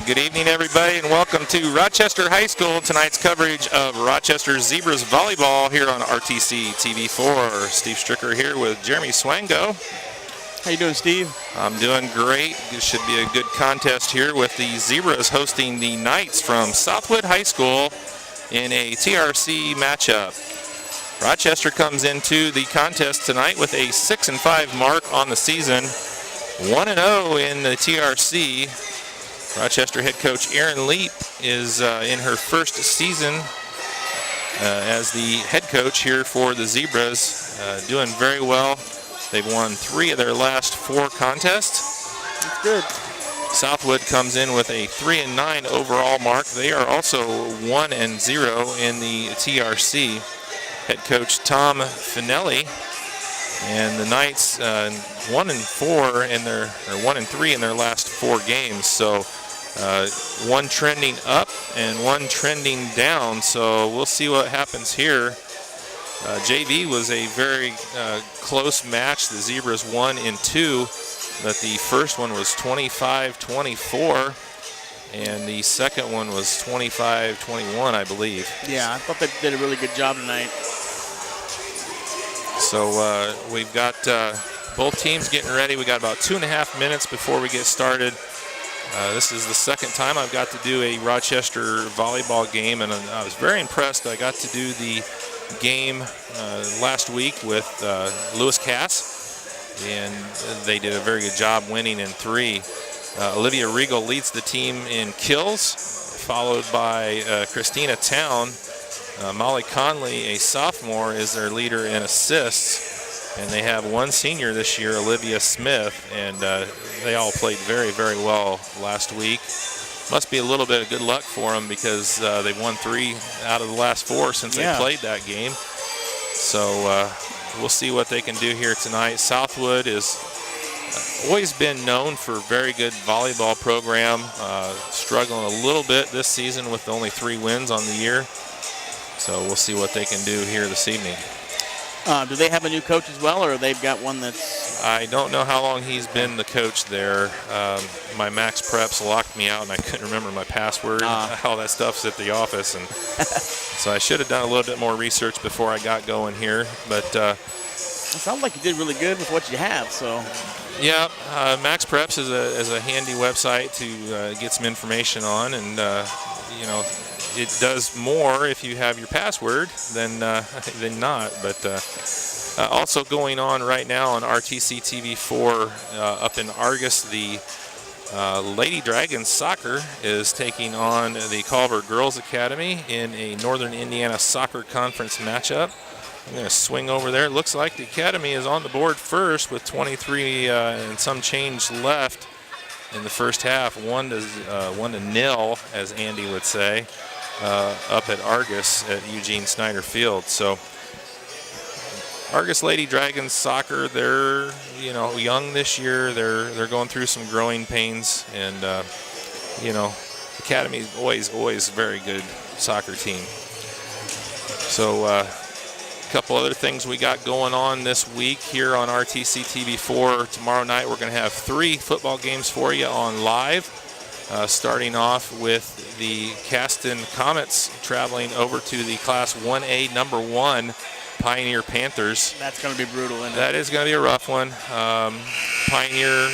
Good evening, everybody, and welcome to Rochester High School. Tonight's coverage of Rochester Zebras volleyball here on RTC TV4. Steve Stricker here with Jeremy Swango. How you doing, Steve? I'm doing great. This should be a good contest here with the Zebras hosting the Knights from Southwood High School in a TRC matchup. Rochester comes into the contest tonight with a 6-5 mark on the season, 1-0 in the TRC. Rochester head coach Erin Leap is in her first season as the head coach here for the Zebras, doing very well. They've won 3 of their last 4 contests. That's good. Southwood comes in with a 3-9 overall mark. They are also 1-0 in the TRC. Head coach Tom Finelli, and the Knights 1-4 in their, or 1-3 in their last 4 games. So one trending up and one trending down. So we'll see what happens here. JV was a very close match. The Zebras won in 2, but the first one was 25-24, and the second one was 25-21, I believe. Yeah, I thought they did a really good job tonight. So we've got both teams getting ready. We got about 2.5 minutes before we get started. This is the second time I've got to do a Rochester volleyball game, and I was very impressed. I got to do the game last week with Lewis Cass, and they did a very good job winning in 3. Olivia Regal leads the team in kills, followed by Christina Town. Molly Conley, a sophomore, is their leader in assists. And they have one senior this year, Olivia Smith, and they all played very, very well last week. Must be a little bit of good luck for them because they've won 3 out of the last 4 since they played that game. So we'll see what they can do here tonight. Southwood has always been known for a very good volleyball program, struggling a little bit this season with only 3 wins on the year. So we'll see what they can do here this evening. Do they have a new coach as well, or they've got one that's... I don't know how long he's been the coach there. My Max Preps locked me out, and I couldn't remember my password. All that stuff's at the office, and so I should have done a little bit more research before I got going here. But it sounds like you did really good with what you have. So yeah, Max Preps is a handy website to get some information on, and you know, it does more if you have your password than not. But also going on right now on RTC TV4 up in Argus, the Lady Dragons soccer is taking on the Culver Girls Academy in a Northern Indiana Soccer Conference matchup. I'm going to swing over there. It looks like the Academy is on the board first with 23 and some change left in the first half. 1-0, as Andy would say, up at Argus at Eugene Snyder Field. So Argus Lady Dragons soccer, they're young this year. They're going through some growing pains, and Academy is always a very good soccer team. So a couple other things we got going on this week here on RTC TV4. Tomorrow night we're going to have 3 football games for you on live. Starting off with the Caston Comets traveling over to the Class 1A number 1 Pioneer Panthers. That's going to be brutal, isn't it? That is going to be a rough one. Pioneer,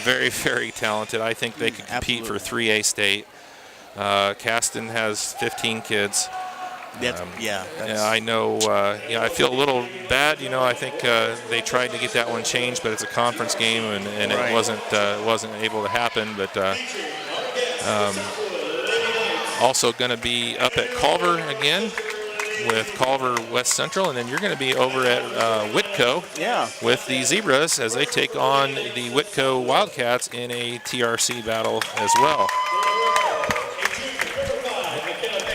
very, very talented. I think they could compete for 3A state. Caston has 15 kids. I know. I feel a little bad. I think they tried to get that one changed, but it's a conference game, and it wasn't able to happen. But also going to be up at Culver again with Culver West Central, and then you're going to be over at Whitco with the Zebras as they take on the Whitco Wildcats in a TRC battle as well.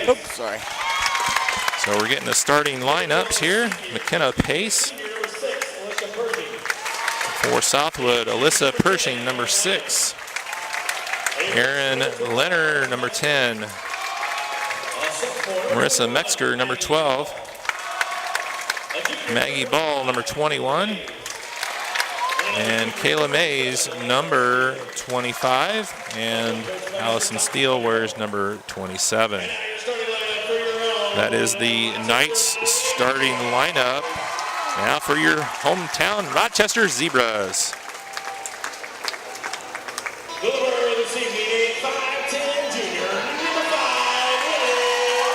Oops, sorry. So we're getting the starting lineups here. McKenna Pace for Southwood. Alyssa Pershing, number 6. Erin Leonard, number 10. Marissa Metzger, number 12. Maggie Ball, number 21. And Kayla Mays, number 25. And Allison Steele wears number 27. That is the Knights starting lineup. Now for your hometown Rochester Zebras.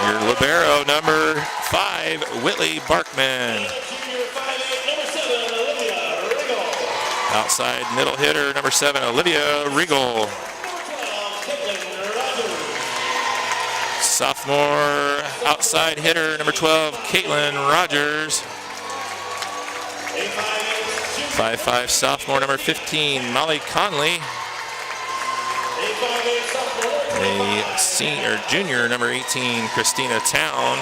Your libero, number 5, Whitley Barkman. Outside middle hitter, number 7, Olivia Regal. Sophomore outside hitter, number 12, Caitlin Rogers. 5'5" sophomore, number 15, Molly Conley. A senior, junior, number 18, Christina Town.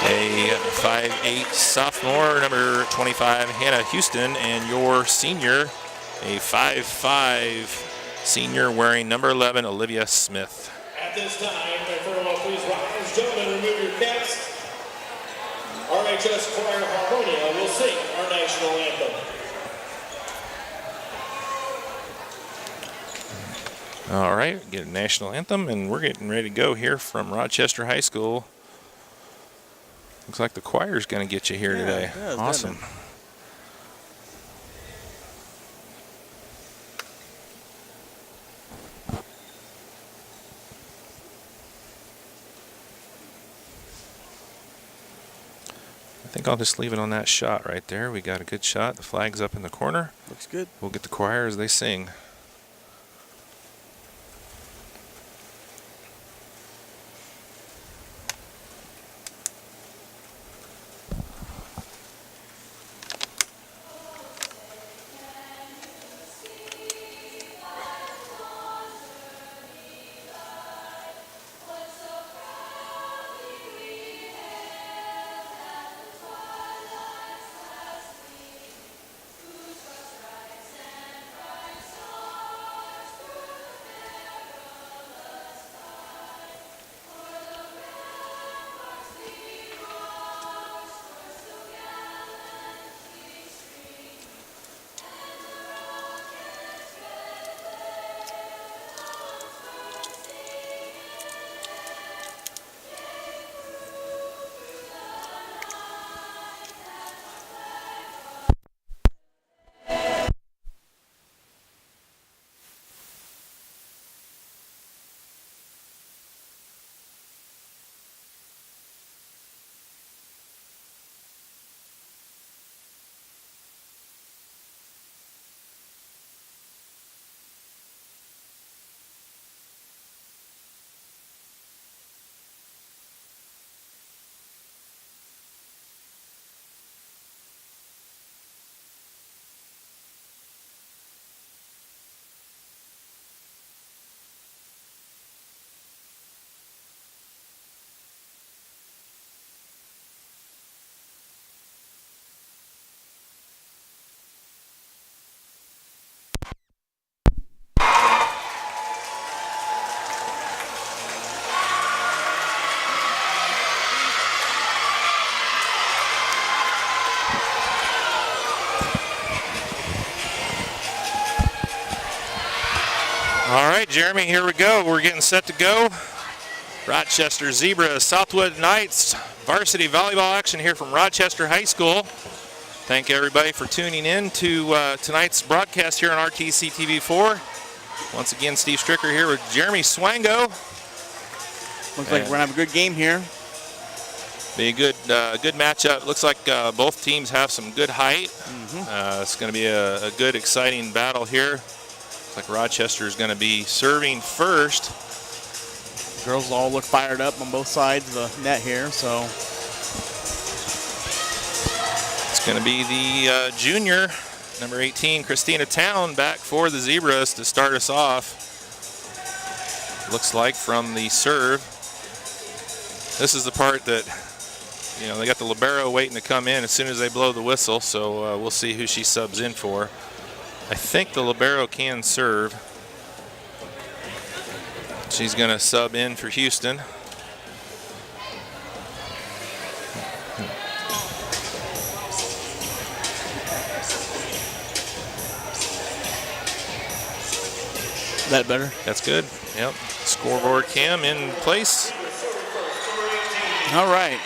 A 5'8" sophomore, number 25, Hannah Houston. And your senior, a 5'5" senior wearing number 11, Olivia Smith. At this time, please rise, gentlemen, remove your caps. RHS Choir Harmonia will sing our national anthem. All right, get a national anthem, and we're getting ready to go here from Rochester High School. Looks like the choir's going to get you here today. It does, awesome. I think I'll just leave it on that shot right there. We got a good shot. The flag's up in the corner. Looks good. We'll get the choir as they sing. All right, Jeremy, here we go. We're getting set to go. Rochester Zebras, Southwood Knights, varsity volleyball action here from Rochester High School. Thank everybody for tuning in to tonight's broadcast here on RTC TV4. Once again, Steve Stricker here with Jeremy Swango. Looks like we're gonna have a good game here. Be a good matchup. Looks like both teams have some good height. It's going to be a good, exciting battle here. Looks like Rochester is going to be serving first. Girls all look fired up on both sides of the net here, so. It's going to be the junior, number 18, Christina Town, back for the Zebras to start us off. Looks like from the serve. This is the part that, you know, they got the libero waiting to come in as soon as they blow the whistle, so we'll see who she subs in for. I think the libero can serve. She's going to sub in for Houston. Is that better? That's good. Yep. Scoreboard cam in place. All right.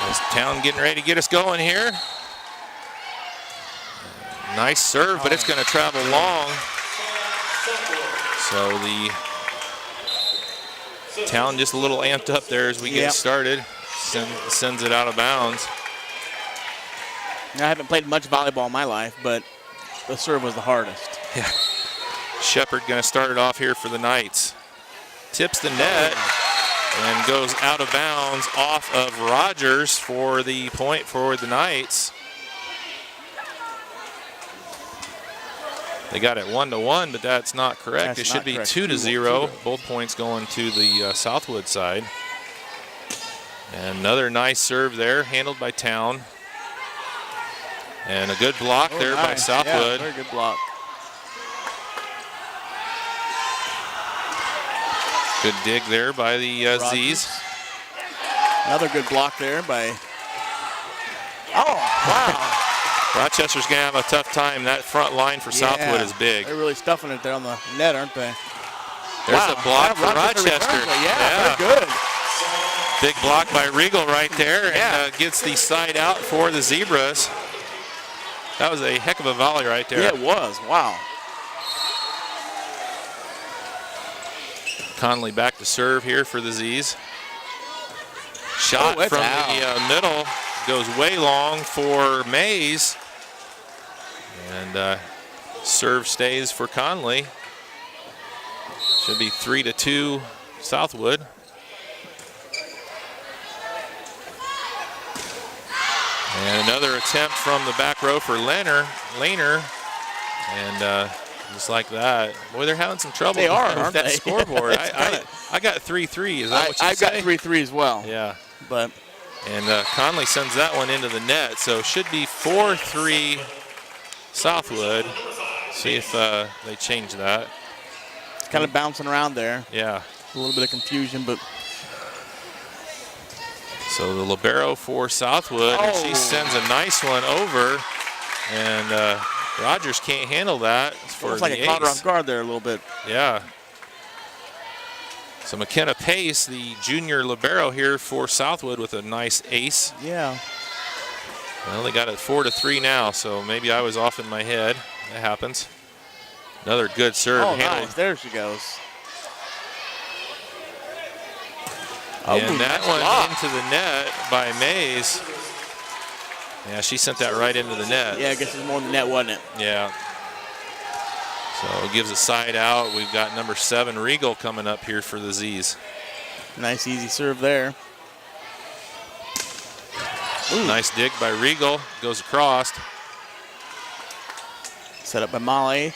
This Town getting ready to get us going here. Nice serve, but it's going to travel long. So the Town just a little amped up there as we get started. Sends it out of bounds. I haven't played much volleyball in my life, but the serve was the hardest. Yeah. Shepard going to start it off here for the Knights. Tips the net and goes out of bounds off of Rogers for the point for the Knights. They got it 1-1, but that's not correct. That's it should be correct. 2-0. Both points going to the Southwood side. And another nice serve there, handled by Town. And a good block there by Southwood. Yeah, very good block. Good dig there by the Z's. Another good block there by. Oh, wow. Rochester's going to have a tough time. That front line for Southwood is big. They're really stuffing it there on the net, aren't they? There's a block for Rochester. Yeah, very good. Big block by Regal right there, and gets the side out for the Zebras. That was a heck of a volley right there. Yeah, it was. Wow. Conley back to serve here for the Z's. Shot from the middle goes way long for Mays. And serve stays for Conley. Should be 3-2 Southwood. And another attempt from the back row for Lehner. And just like that. Boy, they're having some trouble with that scoreboard. I got 3-3. Is that what you say? I got 3-3 as well. Yeah. But and Conley sends that one into the net. So should be 4-3 Southwood. See if they change that. It's kind of bouncing around there. Yeah. A little bit of confusion, but. So the libero for Southwood, and she sends a nice one over, and Rogers can't handle that for looks like the it caught her ace. off guard there a little bit. Yeah. So McKenna Pace, the junior libero here for Southwood with a nice ace. Yeah. Well, they got it 4-3 now, so maybe I was off in my head. That happens. Another good serve. Oh, nice. There she goes. And that one into the net by Mays. Yeah, she sent that right into the net. Yeah, I guess it was more than the net, wasn't it? Yeah. So it gives a side out. We've got number 7, Regal, coming up here for the Z's. Nice, easy serve there. Ooh. Nice dig by Regal. Goes across. Set up by Molly.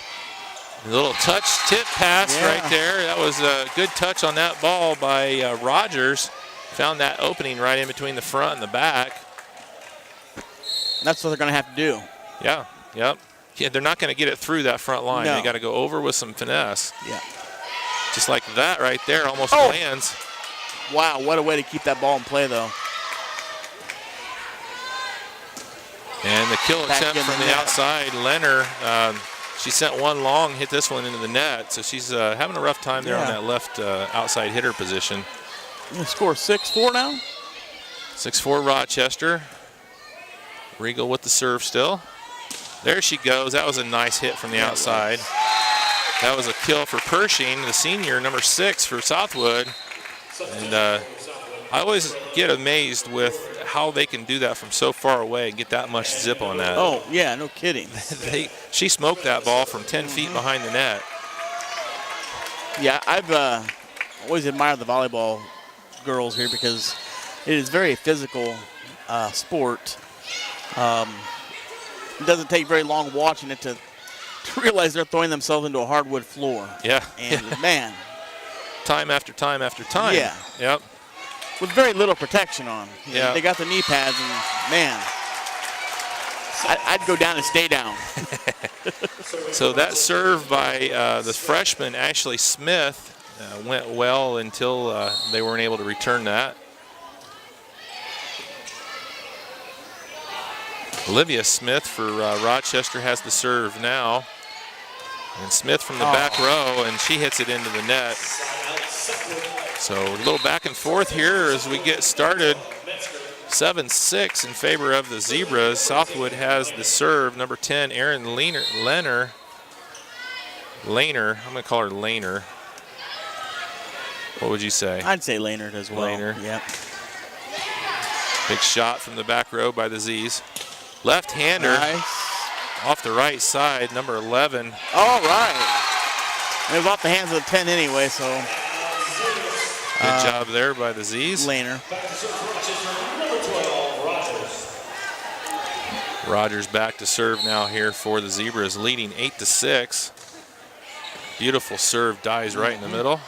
A little touch tip pass right there. That was a good touch on that ball by Rogers. Found that opening right in between the front and the back. That's what they're going to have to do. Yeah, yep. Yeah, they're not going to get it through that front line. No. They got to go over with some finesse. Yeah. Just like that right there, almost lands. Wow, what a way to keep that ball in play, though. And the kill attempt from the outside, Lehner. She sent one long, hit this one into the net. So she's having a rough time there on that left outside hitter position. You score 6-4 now? 6-4 Rochester. Regal with the serve still. There she goes. That was a nice hit from the outside. That was a kill for Pershing, the senior, number 6 for Southwood. And I always get amazed with how they can do that from so far away and get that much zip on that. Oh, yeah, no kidding. She smoked that ball from 10 feet behind the net. Yeah, I've always admired the volleyball girls here because it is very physical sport. It doesn't take very long watching it to realize they're throwing themselves into a hardwood floor. Yeah. And, man. Time after time after time. Yeah. Yep. With very little protection on. Yeah. They got the knee pads, and, man, I'd go down and stay down. So that serve by the freshman, Ashley Smith, went well until they weren't able to return that. Olivia Smith for Rochester has the serve now. And Smith from the back row, and she hits it into the net. So a little back and forth here as we get started. 7-6 in favor of the Zebras. Southwood has the serve. Number 10, Erin Lehner. I'm going to call her Lehner. What would you say? I'd say Lehner as well. Lehner. Yep. Big shot from the back row by the Z's. Left-hander. Nice. Off the right side, number 11. All right. It was off the hands of the 10 anyway, so. Good job there by the Z's. Lehner. Rogers back to serve now here for the Zebras, leading 8-6. Beautiful serve, dies right in the middle.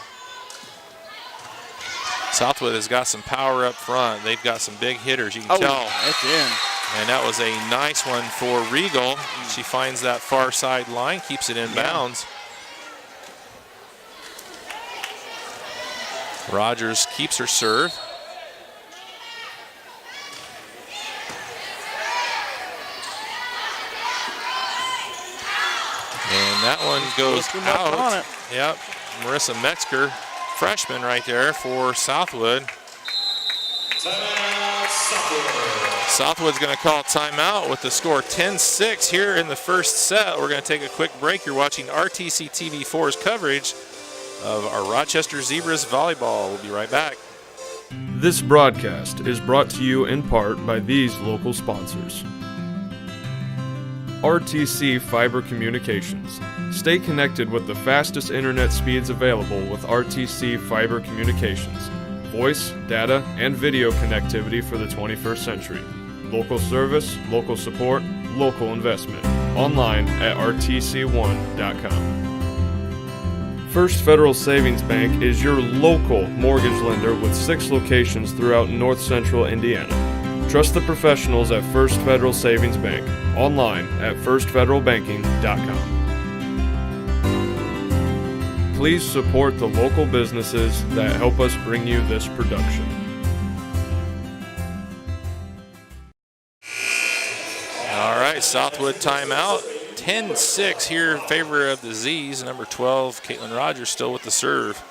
Southwood has got some power up front. They've got some big hitters, you can tell. It's in. And that was a nice one for Regal. She finds that far side line, keeps it in bounds. Rogers keeps her serve. And that one goes out. Yep, Marissa Metzger, freshman right there for Southwood. Southwood's going to call timeout with the score 10-6 here in the first set. We're going to take a quick break. You're watching RTC TV4's coverage of our Rochester Zebras volleyball. We'll be right back. This broadcast is brought to you in part by these local sponsors. RTC Fiber Communications. Stay connected with the fastest internet speeds available with RTC Fiber Communications. Voice, data, and video connectivity for the 21st century. Local service, local support, local investment. Online at rtc1.com. First Federal Savings Bank is your local mortgage lender with 6 locations throughout north central Indiana. Trust the professionals at First Federal Savings Bank. Online at firstfederalbanking.com. Please support the local businesses that help us bring you this production. All right, Southwood timeout. 10-6 here in favor of the Z's. Number 12, Caitlin Rogers, still with the serve.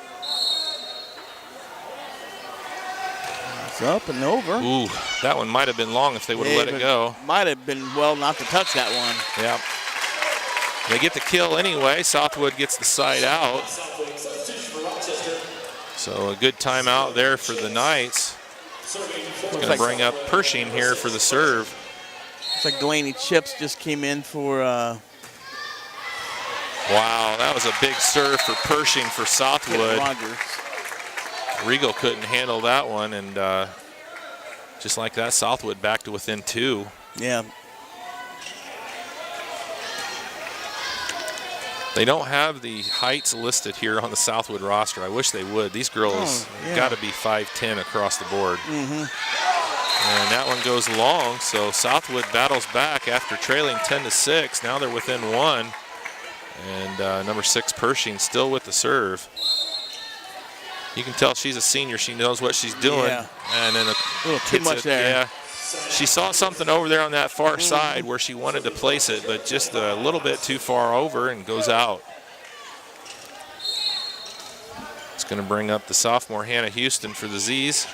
It's up and over. Ooh, that one might have been long if they would have let it go. Might have been well not to touch that one. Yeah. They get the kill anyway. Southwood gets the side out. So a good timeout there for the Knights. Going to bring up Pershing here for the serve. It's like Delaney Chips just came in for. Wow, that was a big serve for Pershing for Southwood. Rogers. Regal couldn't handle that one, and just like that, Southwood back to within 2. Yeah. They don't have the heights listed here on the Southwood roster. I wish they would. These girls got to be 5'10" across the board. And that one goes long, so Southwood battles back after trailing 10-6. Now they're within 1. And number 6, Pershing, still with the serve. You can tell she's a senior. She knows what she's doing. Yeah. And then a little too much there. Yeah. She saw something over there on that far side where she wanted to place it, but just a little bit too far over and goes out. It's going to bring up the sophomore Hannah Houston for the Z's.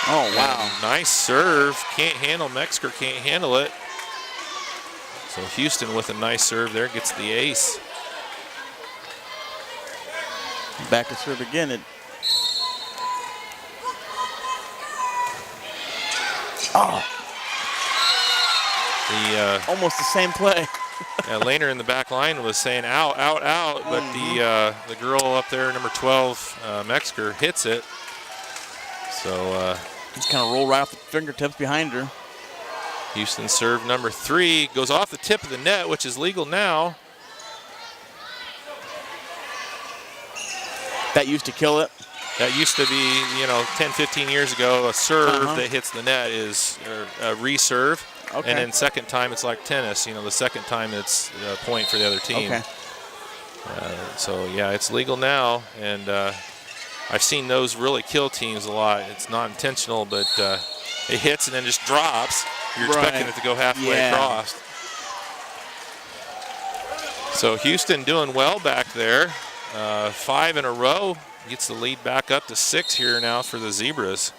Oh, wow. And nice serve. Can't handle. Metzger can't handle it. So Houston with a nice serve there gets the ace. Back to serve again. Almost the same play. Lehner in the back line was saying out, out, out, but the girl up there, number 12, Metzger, hits it. So just kind of roll right off the fingertips behind her. Houston serve number 3 goes off the tip of the net, which is legal now. That used to kill it. That used to be, 10, 15 years ago, a serve that hits the net is a reserve. Okay. And then second time it's like tennis. The second time it's a point for the other team. Okay. So, yeah, it's legal now. And I've seen those really kill teams a lot. It's not intentional, but it hits and then just drops. You're expecting it to go halfway across. So Houston doing well back there. 5 in a row. Gets the lead back up to 6 here now for the Zebras.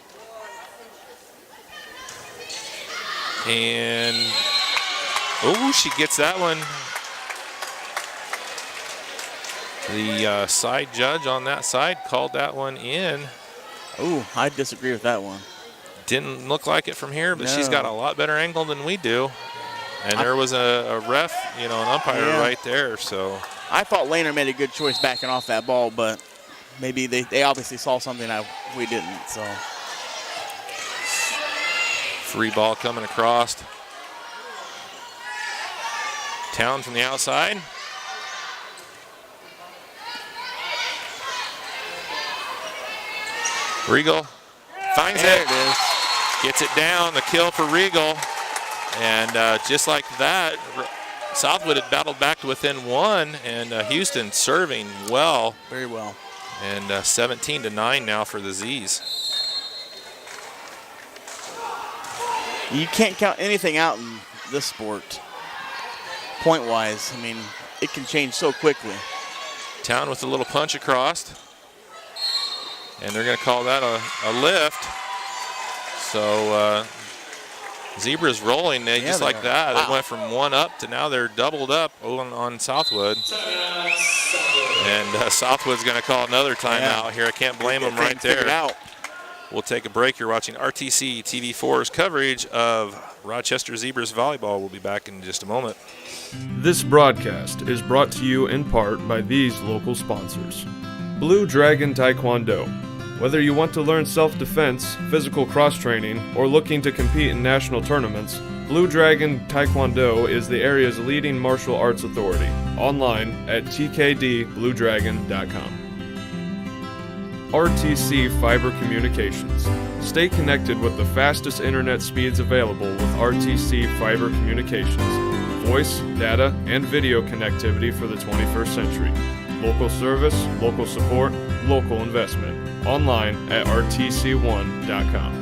And, oh, she gets that one. The side judge on that side called that one in. Oh, I disagree with that one. Didn't look like it from here, but No. she's got a lot better angle than we do. And there was a ref, an umpire right there. So I thought Lehner made a good choice backing off that ball, but maybe they obviously saw something we didn't. So free ball coming across. Town from the outside. Regal finds there it. it is. Gets it down. The kill for Regal. And just like that, Southwood had battled back to within 1, and Houston serving well. Very well. And 17-9 now for the Z's. You can't count anything out in this sport, point-wise. I mean, it can change so quickly. Town with a little punch across. And they're going to call that a lift. So Zebras rolling just like that. It went from 1 up to now they're doubled up on Southwood. And Southwood's going to call another timeout here. I can't blame them right there. We'll take a break. You're watching RTC TV4's coverage of Rochester Zebras volleyball. We'll be back in just a moment. This broadcast is brought to you in part by these local sponsors. Blue Dragon Taekwondo. Whether you want to learn self-defense, physical cross-training, or looking to compete in national tournaments, Blue Dragon Taekwondo is the area's leading martial arts authority. Online at tkdbluedragon.com. RTC Fiber Communications. Stay connected with the fastest internet speeds available with RTC Fiber Communications. Voice, data, and video connectivity for the 21st century. Local service, local support, local investment. Online at rtc1.com.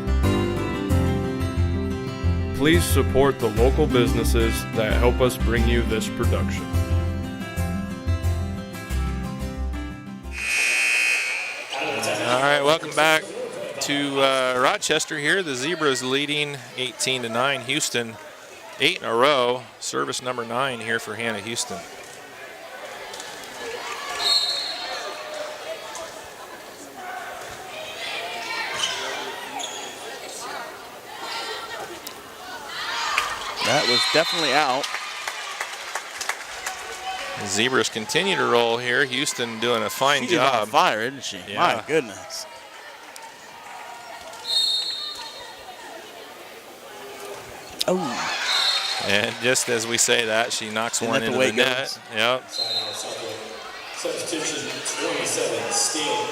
Please support the local businesses that help us bring you this production. All right, welcome back to Rochester here. The Zebras leading 18-9. Houston 8 in a row. Service number 9 here for Hannah Houston. That was definitely out. The Zebras continue to roll here. Houston doing a fine She's job. on fire, isn't she? Yeah. My goodness. Oh. And just as we say that, she knocks Isn't one that the into way the it net. goes? Yep. Substitution 27, Steele.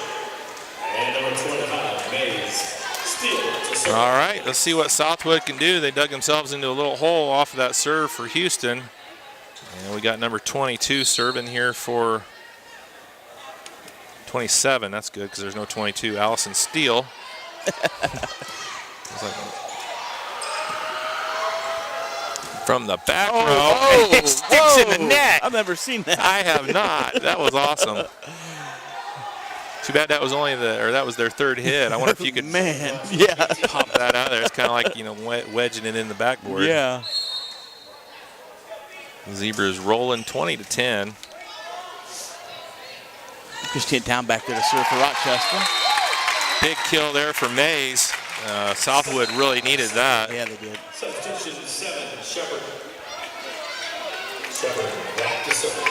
And number 25, Mays. Steele to serve. All right, let's see what Southwood can do. They dug themselves into a little hole off of that serve for Houston. And we got number 22 serving here for 27. That's good because there's no 22. Allison Steele. From the back row, it sticks in the net. I've never seen that. I have not. That was awesome. Too bad that was that was their third hit. I wonder if you could pop that out there. It's kind of like wedging it in the backboard. Yeah. Zebras rolling 20-10. Christine Town back there to serve for Rochester. Big kill there for Mays. Southwood really needed that. Yeah, they did. Substitution 7, Shepard. Shepard back to serve.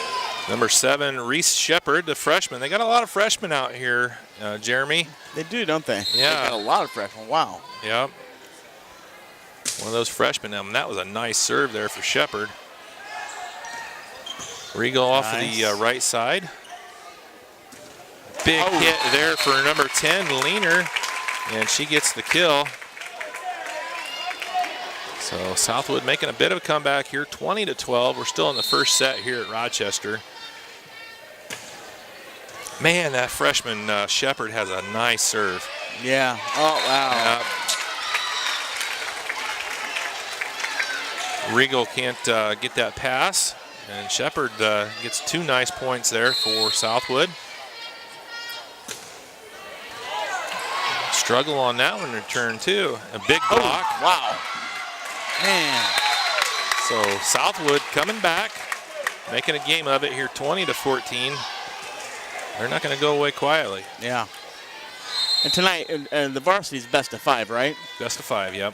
Number 7, Reese Shepard, the freshman. They got a lot of freshmen out here, Jeremy. They do, don't they? Yeah. They got a lot of freshmen. Wow. Yep. One of those freshmen. That was a nice serve there for Shepard. Regal off of the right side. Big hit there for number 10, Lehner, and she gets the kill. So Southwood making a bit of a comeback here, 20-12. We're still in the first set here at Rochester. Man, that freshman Shepard has a nice serve. Yeah. Oh, wow. Regal can't get that pass. And Shepherd gets 2 nice points there for Southwood. Struggle on that one, return too. A big block. Oh, wow. Man. So Southwood coming back, making a game of it here, 20-14. They're not going to go away quietly. Yeah. And tonight, the varsity's best of 5, right? Best of 5, yep.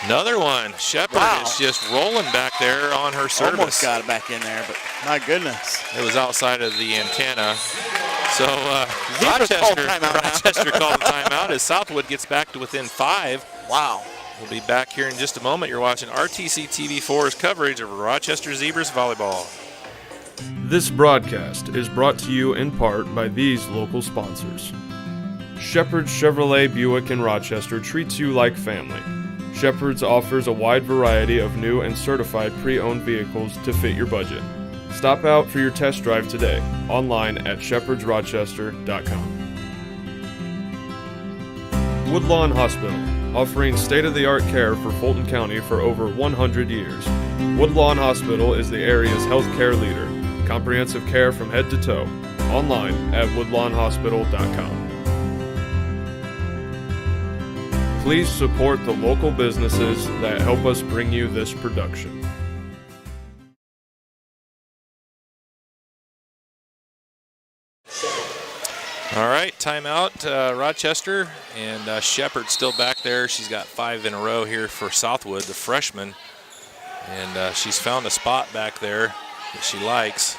Another one. Shepherd is just rolling back there on her service. Almost got it back in there, but my goodness. It was outside of the antenna. So Rochester called the timeout as Southwood gets back to within 5. Wow. We'll be back here in just a moment. You're watching RTC TV4's coverage of Rochester Zebras volleyball. This broadcast is brought to you in part by these local sponsors. Shepherd's Chevrolet Buick in Rochester treats you like family. Shepherd's offers a wide variety of new and certified pre-owned vehicles to fit your budget. Stop out for your test drive today, online at shepherdsrochester.com. Woodlawn Hospital, offering state-of-the-art care for Fulton County for over 100 years. Woodlawn Hospital is the area's healthcare leader. Comprehensive care from head to toe. Online at woodlawnhospital.com. Please support the local businesses that help us bring you this production. All right, timeout, Rochester, and Shepherd still back there. She's got 5 in a row here for Southwood, the freshman, and she's found a spot back there that she likes.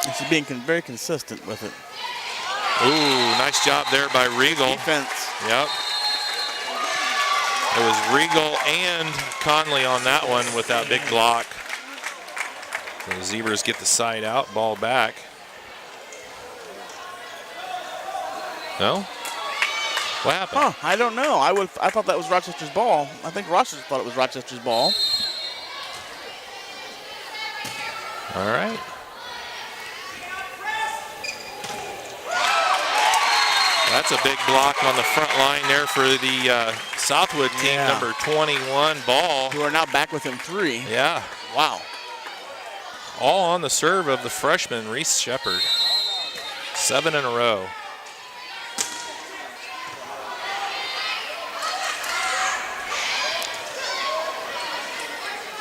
And she's being very consistent with it. Ooh, nice job there by Regal. Defense. Yep. It was Regal and Conley on that one with that big block. The Zebras get the side out, ball back. No? What happened? Huh, I don't know. I thought that was Rochester's ball. I think Rochester thought it was Rochester's ball. All right. That's a big block on the front line there for the Southwood team, number 21, Ball. Who are now back within 3. Yeah. Wow. All on the serve of the freshman, Reese Shepherd. 7 in a row.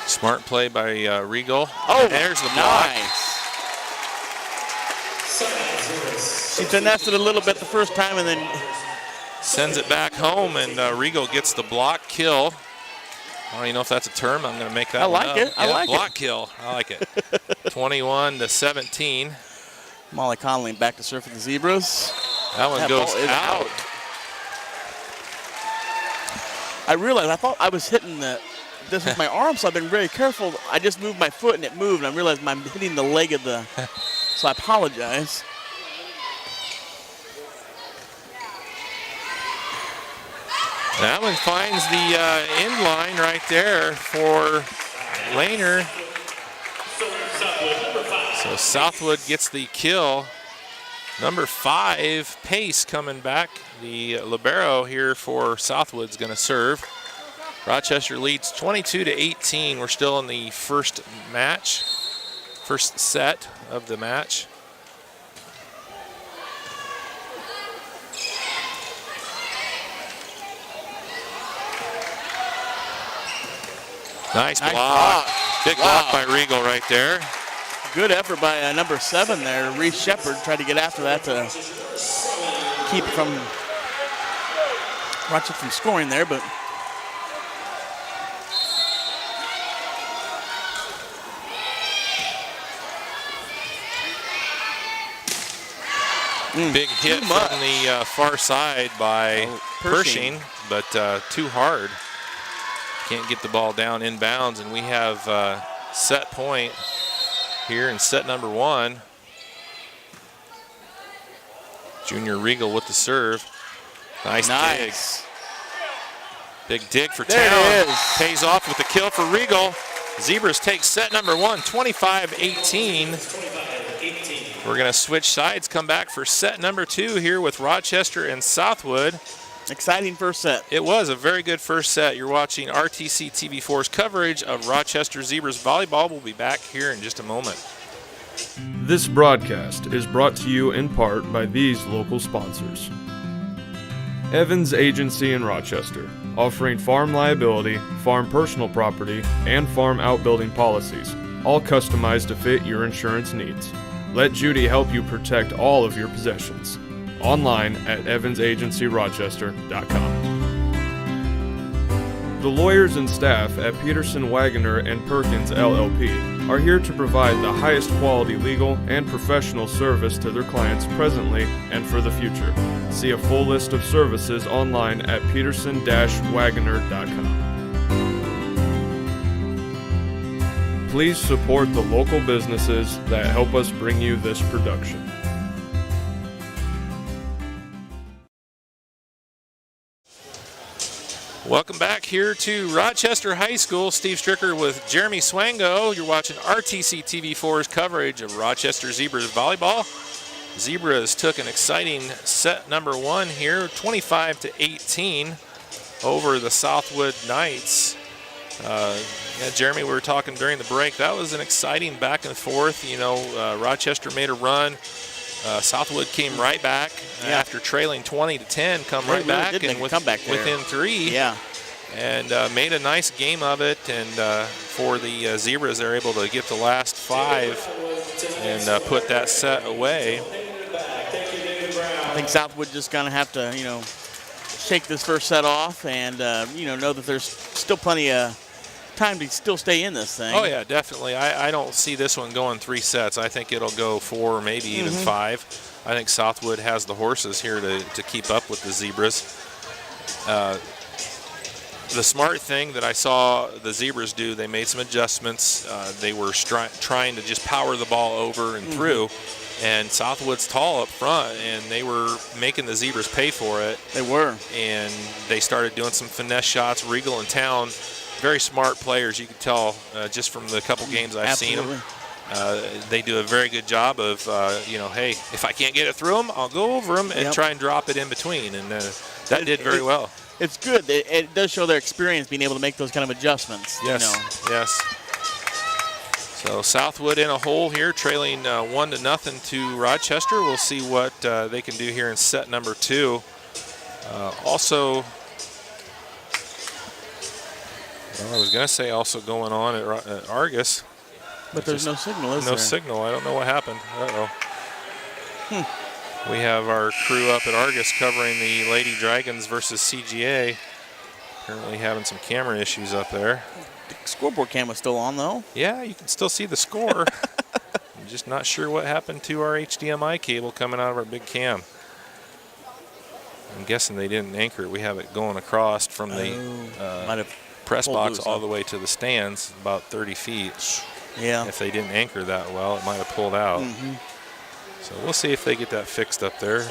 Smart play by Regal. Oh, there's the block. Nice. She finessed it a little bit the first time and then sends it back home, and Regal gets the block kill. I don't even know if that's a term. I'm going to make that one up. I like it. Block kill. I like it. 21-17. Molly Conley back to serve for the Zebras. That one goes out. I realized, I thought I was hitting this with my arm, so I've been very careful. I just moved my foot and it moved, and I realized I'm hitting the leg of the, so I apologize. That one finds the end line right there for Lehner. So Southwood gets the kill. Number 5, Pace coming back. The libero here for Southwood's going to serve. Rochester leads 22-18. We're still in the first set of the match. Nice block. Big block by Regal right there. Good effort by number 7 there. Reese Shepherd tried to get after that to keep Rochester from scoring there, but big hit from the far side by Pershing, but too hard. Can't get the ball down inbounds, and we have set point here in set number 1. Junior Regal with the serve. Nice dig. Big dig for there Town. It is. Pays off with the kill for Regal. Zebras take set number 1, 25-18. We're going to switch sides, come back for set number 2 here with Rochester and Southwood. Exciting first set. It was a very good first set. You're watching RTC TV4's coverage of Rochester Zebras volleyball. We'll be back here in just a moment. This broadcast is brought to you in part by these local sponsors. Evans Agency in Rochester, offering farm liability, farm personal property, and farm outbuilding policies, all customized to fit your insurance needs. Let Judy help you protect all of your possessions. Online at evansagencyrochester.com. The lawyers and staff at Peterson, Wagoner & Perkins LLP are here to provide the highest quality legal and professional service to their clients presently and for the future. See a full list of services online at peterson-wagoner.com. Please support the local businesses that help us bring you this production. Welcome back here to Rochester High School. Steve Stricker with Jeremy Swango. You're watching RTC TV4's coverage of Rochester Zebras volleyball. Zebras took an exciting set number one here, 25-18 over the Southwood Knights. Jeremy, we were talking during the break. That was an exciting back and forth. You know, Rochester made a run. Southwood came right back after trailing 20-10, right back and within three. Yeah. And made a nice game of it. And for the Zebras, they're able to get the last five and put that set away. I think Southwood just going to have to, shake this first set off and, know that there's still plenty of time to still stay in this thing. Oh, yeah, definitely. I don't see this one going 3 sets. I think it'll go 4 or maybe even 5. I think Southwood has the horses here to keep up with the Zebras. The smart thing that I saw the Zebras do, they made some adjustments. They were trying to just power the ball over and through. And Southwood's tall up front, and they were making the Zebras pay for it. They were. And they started doing some finesse shots. Regal and Town, very smart players. You can tell just from the couple games I've seen them. They do a very good job of, hey, if I can't get it through them, I'll go over them and try and drop it in between. And that did very well. It's good. It does show their experience being able to make those kind of adjustments. Yes, yes. So Southwood in a hole here, trailing 1-0 to Rochester. We'll see what they can do here in set number 2. Also, well, I was going to say also going on at Argus. But there's no signal, is there? No signal. I don't know what happened. Uh-oh. We have our crew up at Argus covering the Lady Dragons versus CGA. Apparently having some camera issues up there. The scoreboard cam was still on, though. Yeah, you can still see the score. I'm just not sure what happened to our HDMI cable coming out of our big cam. I'm guessing they didn't anchor it. We have it going across from the press box all the way to the stands, about 30 feet. Yeah. If they didn't anchor that well, it might have pulled out. So we'll see if they get that fixed up there.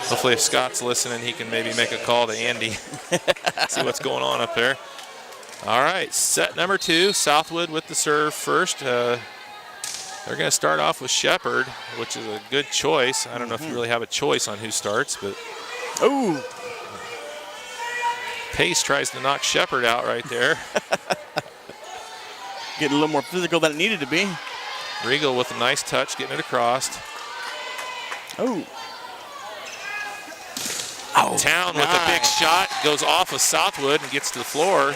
Hopefully if Scott's listening, he can maybe make a call to Andy. See what's going on up there. All right, set number 2, Southwood with the serve first. They're going to start off with Shepard, which is a good choice. I don't know if you really have a choice on who starts, but Pace tries to knock Shepard out right there. Getting a little more physical than it needed to be. Regal with a nice touch, getting it across. Town with a big shot, goes off of Southwood and gets to the floor.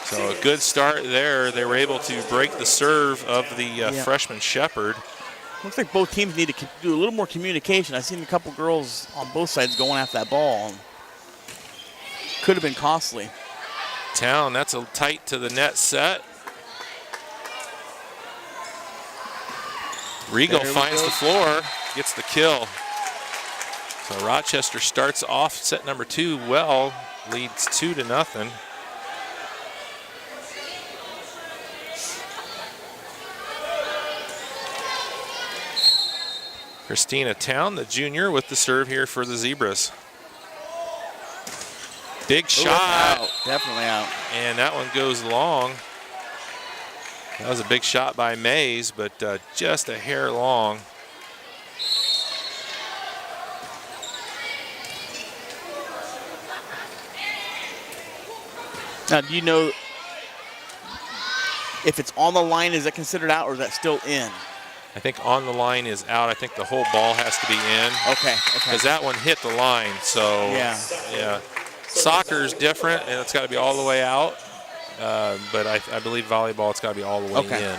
So a good start there. They were able to break the serve of the freshman Shepard. Looks like both teams need to do a little more communication. I've seen a couple girls on both sides going after that ball. Could have been costly. Town, that's a tight to the net set. Regal finds the floor, gets the kill. So Rochester starts off set number 2 well, leads 2-0. Christina Town, the junior, with the serve here for the Zebras. Big shot. Out. Definitely out. And that one goes long. That was a big shot by Mays, but just a hair long. Now, do you know if it's on the line, is that considered out, or is that still in? I think on the line is out. I think the whole ball has to be in. Okay. Because that one hit the line, so yeah. Soccer's different, and it's got to be all the way out. But I believe volleyball, it's got to be all the way in.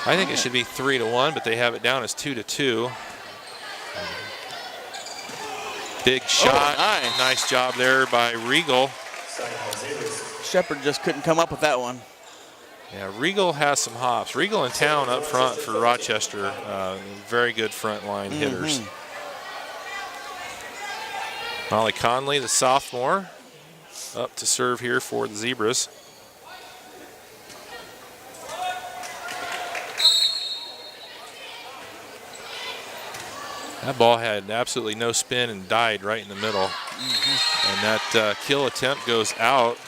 I think it should be 3-1, but they have it down as 2-2. Big shot. Nice. Nice job there by Regal. Shepard just couldn't come up with that one. Yeah, Regal has some hops. Regal in town up front for Rochester. Very good front line hitters. Molly Conley, the sophomore, up to serve here for the Zebras. That ball had absolutely no spin and died right in the middle. And that kill attempt goes out.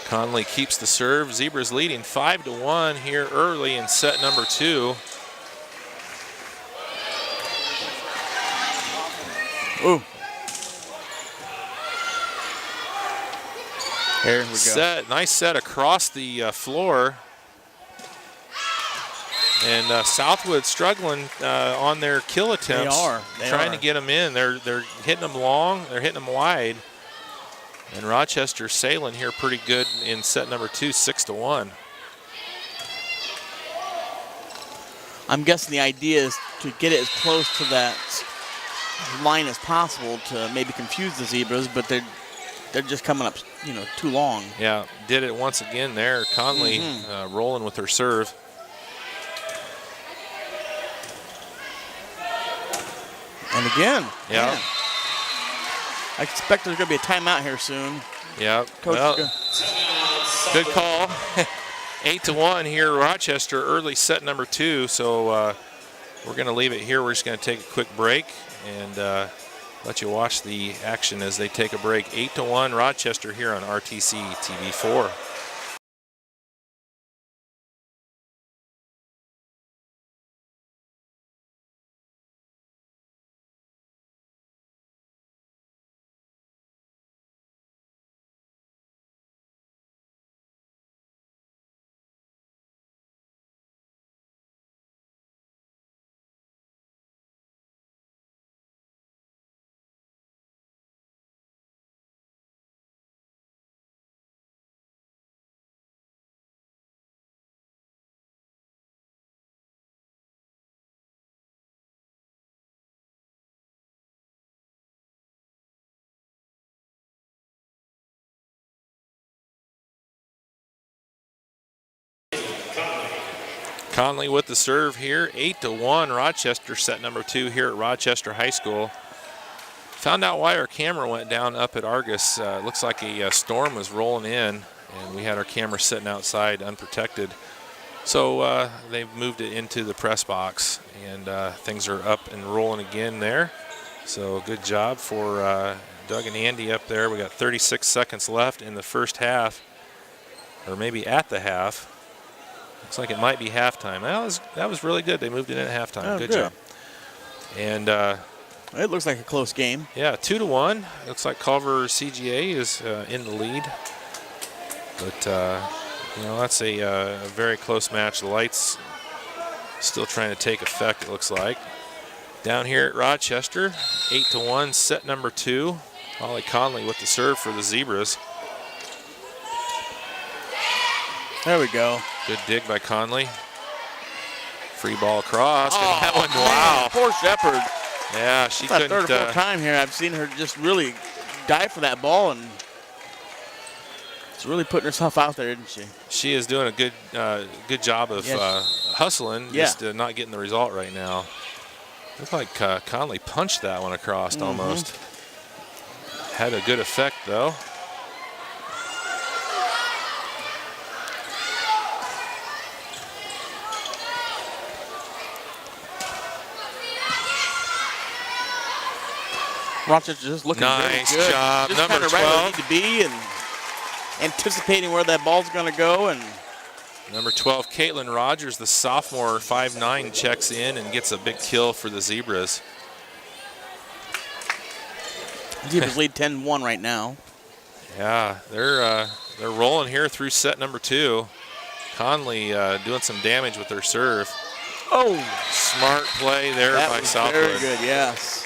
Conley keeps the serve. Zebras leading 5-1 here early in set number 2. Ooh. There we go. Set, nice set across the floor. And Southwood struggling on their kill attempts. They trying are. to get them in. They're hitting them long. They're hitting them wide. And Rochester sailing here pretty good in set number 2, 6-1. I'm guessing the idea is to get it as close to that line as possible to maybe confuse the Zebras, but they're just coming up, too long. Yeah, did it once again there. Conley rolling with her serve. And again. Yeah. Man. I expect there's going to be a timeout here soon. Yeah. Coach, well, good call. 8-1 here, Rochester, early set number 2. So we're going to leave it here. We're just going to take a quick break and let you watch the action as they take a break. 8-1 Rochester here on RTC TV4. Conley with the serve here, 8-1 Rochester, set number 2 here at Rochester High School. Found out why our camera went down up at Argus. Looks like a storm was rolling in, and we had our camera sitting outside unprotected. So they've moved it into the press box, and things are up and rolling again there. So good job for Doug and Andy up there. We got 36 seconds left in the first half, or maybe at the half. Looks like it might be halftime. That was really good. They moved it in at halftime. Good job. And it looks like a close game. yeah, 2-1. Looks like Culver CGA is in the lead. But that's a very close match. The lights still trying to take effect, it looks like. Down here at Rochester, 8-1, set number 2. Molly Conley with the serve for the Zebras. There we go. Good dig by Conley. Free ball across. Oh, and that one, man, wow. Poor Shepard. Yeah, she That's couldn't. third or fourth time here I've seen her just really dive for that ball, and she's really putting herself out there, isn't she? She is doing a good job of hustling, just not getting the result right now. Looks like Conley punched that one across almost. Had a good effect, though. Rochester just looking nice very good. job. Just Number kind of right where 12. they need to be and anticipating where that ball's going to go. And Number 12, Caitlin Rogers, the sophomore, 5'9", checks in and gets a big kill for the Zebras. Zebras lead 10-1 right now. Yeah, they're rolling here through set number 2. Conley doing some damage with their serve. Oh, smart play there that by was Southwood. very good, yes.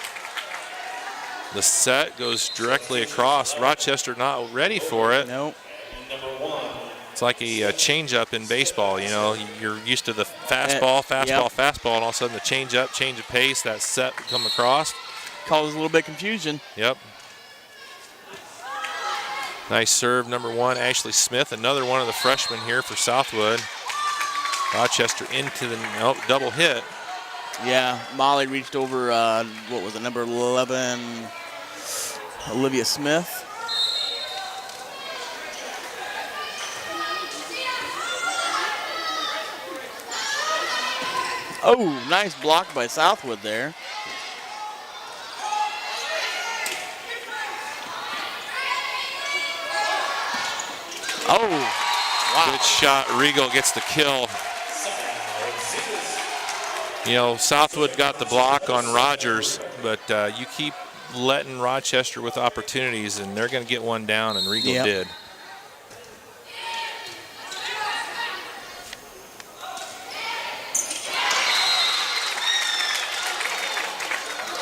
The set goes directly across. Rochester not ready for it. Nope. It's like a change-up in baseball. You know, you're used to the fastball, fastball, and all of a sudden the change-up, change of pace, that set come across. Causes a little bit of confusion. Yep. Nice serve, number 1, Ashley Smith, another one of the freshmen here for Southwood. Rochester into the double hit. Yeah, Molly reached over, what was it, number 11, Olivia Smith. Oh, nice block by Southwood there. Oh, wow. Good shot. Regal gets the kill. You know, Southwood got the block on Rogers, but you keep letting Rochester with opportunities, and they're going to get one down, and Regal did.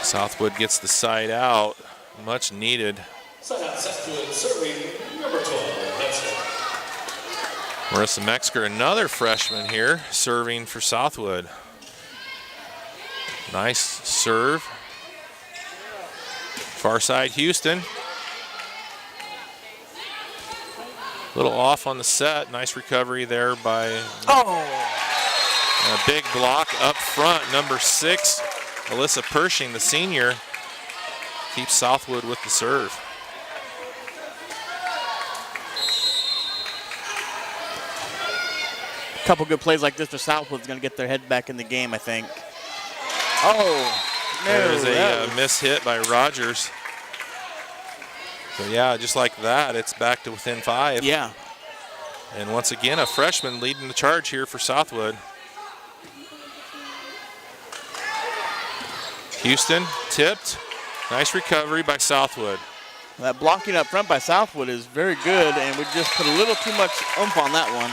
Southwood gets the side out, much needed. Marissa Metzger, another freshman here, serving for Southwood. Nice serve. Far side Houston. A little off on the set. Nice recovery there by a big block up front. Number 6, Alyssa Pershing, the senior, keeps Southwood with the serve. A couple good plays like this for Southwood's going to get their head back in the game, I think. Oh, no. There's a miss hit by Rogers. So, yeah, just like that, it's back to within 5. Yeah. And once again, a freshman leading the charge here for Southwood. Houston tipped. Nice recovery by Southwood. That blocking up front by Southwood is very good, and we just put a little too much oomph on that one.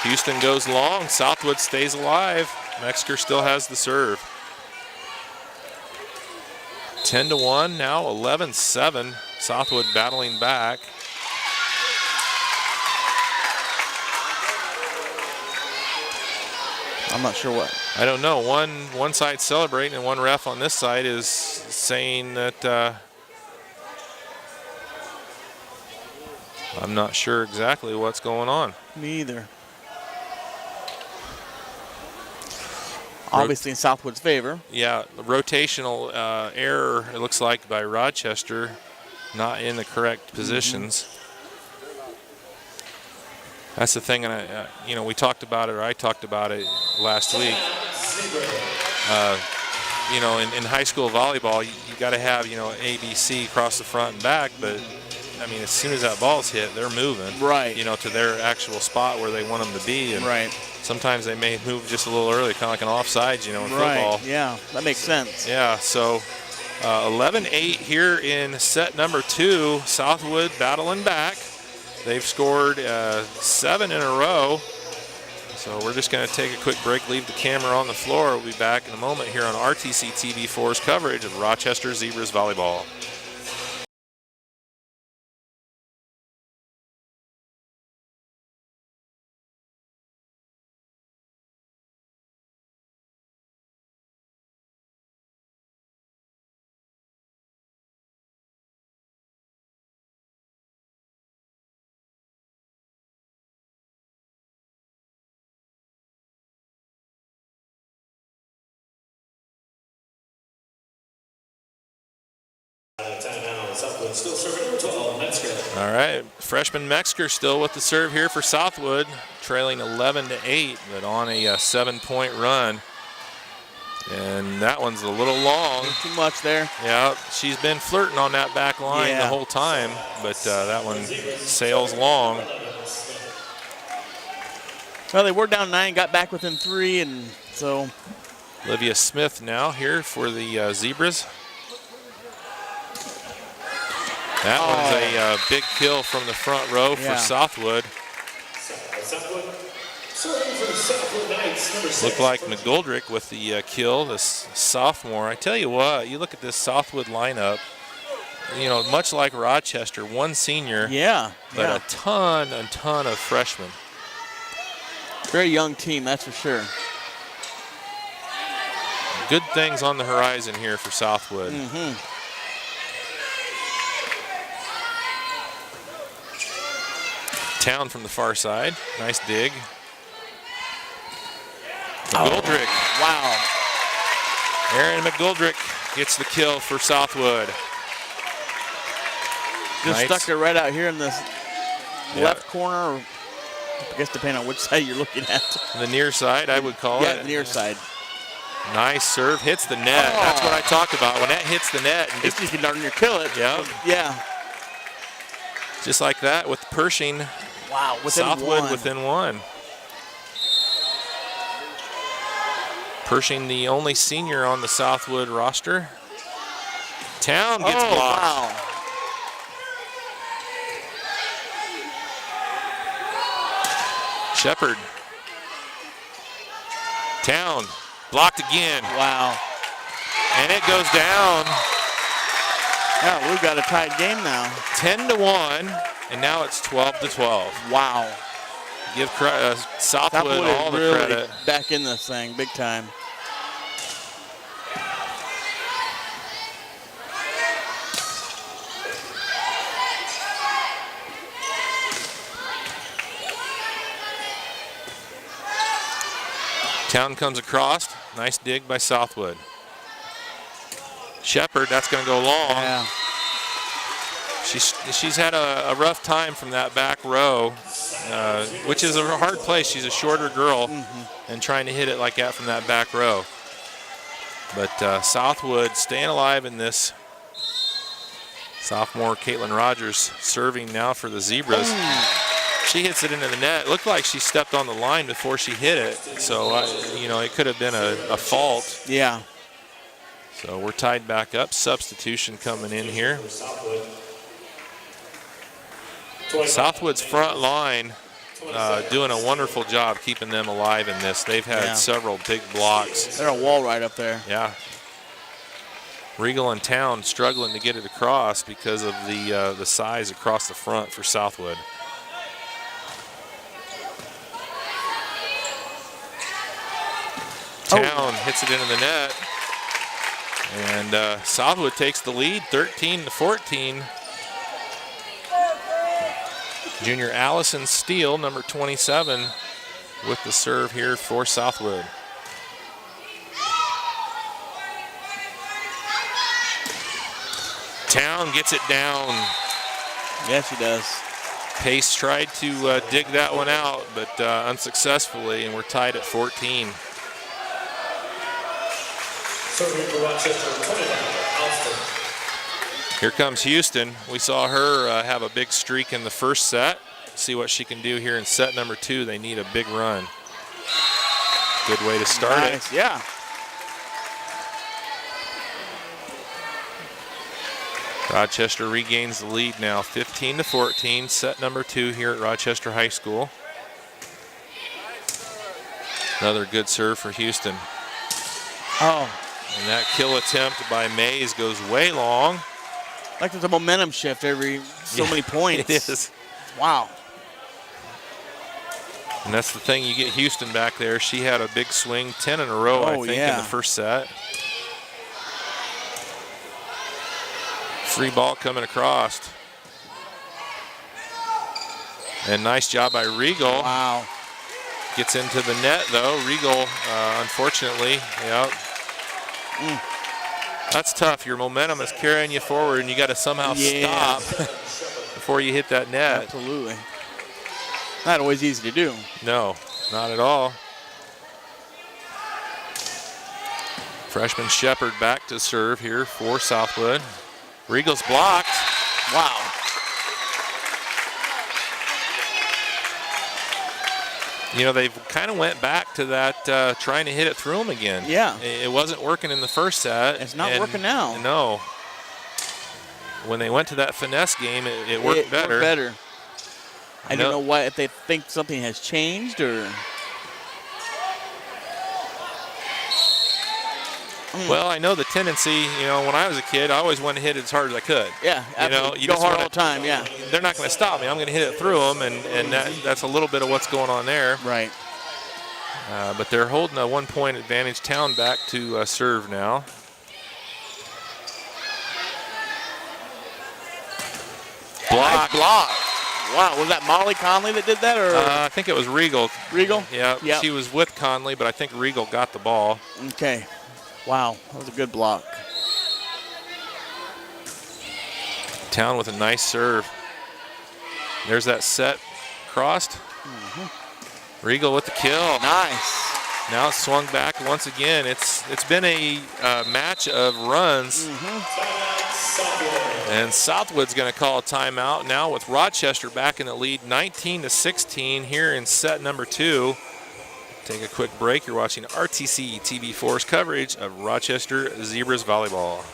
Houston goes long. Southwood stays alive. Metzger still has the serve. 10-1, now 11-7. Southwood battling back. I'm not sure what. I don't know. One side celebrating and one ref on this side is saying that I'm not sure exactly what's going on. Me either. Obviously in Southwood's favor. Yeah, the rotational error, it looks like, by Rochester, not in the correct positions. That's the thing, and you know, we talked about it, or I talked about it last week. You know, in high school volleyball, you got to have, you know, A, B, C across the front and back, but I mean, as soon as that ball's hit, they're moving. Right. You know, to their actual spot where they want them to be. And right. Sometimes they may move just a little early, kind of like an offsides, you know, in football. Right, yeah, that makes sense. Yeah, so 11-8 here in set number 2. Southwood battling back. They've scored 7 in a row. So we're just going to take a quick break, leave the camera on the floor. We'll be back in a moment here on RTC TV4's coverage of Rochester Zebras volleyball. Still serving number 12, Metzger. All right, freshman Metzger still with the serve here for Southwood, trailing 11-8, but on a 7-point run. And that one's a little long. Too much there. Yeah, she's been flirting on that back line the whole time, but that one sails long. Well, they were down 9, got back within 3, and so. Olivia Smith now here for the Zebras. That was a big kill from the front row for Southwood. Southwood. Serving for the Southwood Knights, number 6. Looked like McGoldrick with the kill, this sophomore. I tell you what, you look at this Southwood lineup, you know, much like Rochester, one senior, but a ton of freshmen. Very young team, that's for sure. Good things on the horizon here for Southwood. Town from the far side. Nice dig. McGoldrick. Wow. Aaron McGoldrick gets the kill for Southwood. Just Knights. stuck it right out here in this left corner. I guess depending on which side you're looking at. The near side, I would call it. Yeah, the near side. Nice serve, hits the net. That's what I talk about. When that hits the net, and It's just you darn near kill it. Yeah. just like that with Pershing. Wow. Within Southwood one. within one. Pershing, the only senior on the Southwood roster. Town gets blocked. Wow. Shepard. Town blocked again. Wow. And it goes down. Yeah, we've got a tied game now. 10-1, and now it's 12-12. Wow. Give Southwood Southwood all is the really credit. back in this thing big time. Town comes across. Nice dig by Southwood. Shepard, that's going to go long. Yeah. She's had a rough time from that back row, which is a hard place. She's a shorter girl, and trying to hit it like that from that back row. But Southwood staying alive in this. Sophomore Caitlin Rogers serving now for the Zebras. She hits it into the net. It looked like she stepped on the line before she hit it, so it could have been a fault. Yeah. So we're tied back up. Substitution coming in here. Southwood's front line doing a wonderful job keeping them alive in this. They've had several big blocks. They're a wall right up there. Yeah. Regal and Town struggling to get it across because of the size across the front for Southwood. Town hits it into the net. And Southwood takes the lead, 13-14. Junior Allison Steele, number 27, with the serve here for Southwood. Town gets it down. Yes, he does. Pace tried to dig that one out, but unsuccessfully, and we're tied at 14. Serving for Rochester, 29, Alston. Here comes Houston. We saw her have a big streak in the first set. See what she can do here in set number 2. They need a big run. Good way to start it. Yeah. Rochester regains the lead now, 15-14. Set number 2 here at Rochester High School. Another good serve for Houston. Oh. And that kill attempt by Mays goes way long. Like there's a momentum shift every so many points. It is. Wow. And that's the thing, you get Houston back there. She had a big swing, 10 in a row, I think, in the first set. Free ball coming across. And nice job by Regal. Wow. Gets into the net, though. Regal, unfortunately, That's tough. Your momentum is carrying you forward, and you got to somehow stop before you hit that net. Absolutely. Not always easy to do. No, not at all. Freshman Shepard back to serve here for Southwood. Regal's blocked. Wow. They kind of went back to that trying to hit it through them again. Yeah. It wasn't working in the first set. It's not working now. No. when they went to that finesse game, it worked better. I don't know why, if they think something has changed or. Well, I know the tendency, when I was a kid, I always wanted to hit it as hard as I could. Yeah, absolutely. You go just hard all the time, yeah. They're not going to stop me. I'm going to hit it through them, and that's a little bit of what's going on there. Right. But they're holding a 1-point advantage. Town back to serve now. Block. Wow, was that Molly Conley that did that, or? I think it was Regal. Regal? Yeah, Yep. She was with Conley, but I think Regal got the ball. Okay. Wow, that was a good block. Town with a nice serve. There's that set crossed. Regal with the kill. Nice. Now it's swung back once again. It's been a match of runs. And Southwood's going to call a timeout now with Rochester back in the lead, 19-16 here in set number 2. Take a quick break. You're watching RTC TV4's coverage of Rochester Zebras volleyball.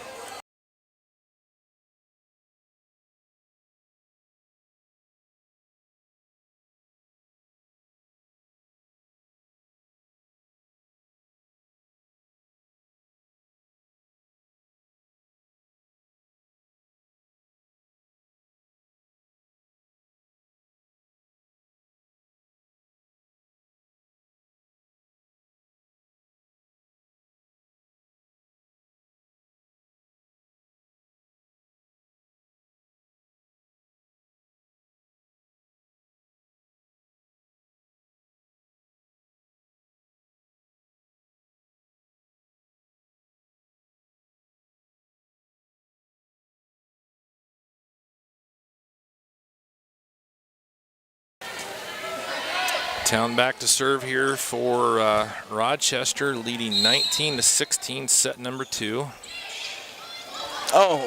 Town back to serve here for Rochester, leading 19-16, set number 2. Oh.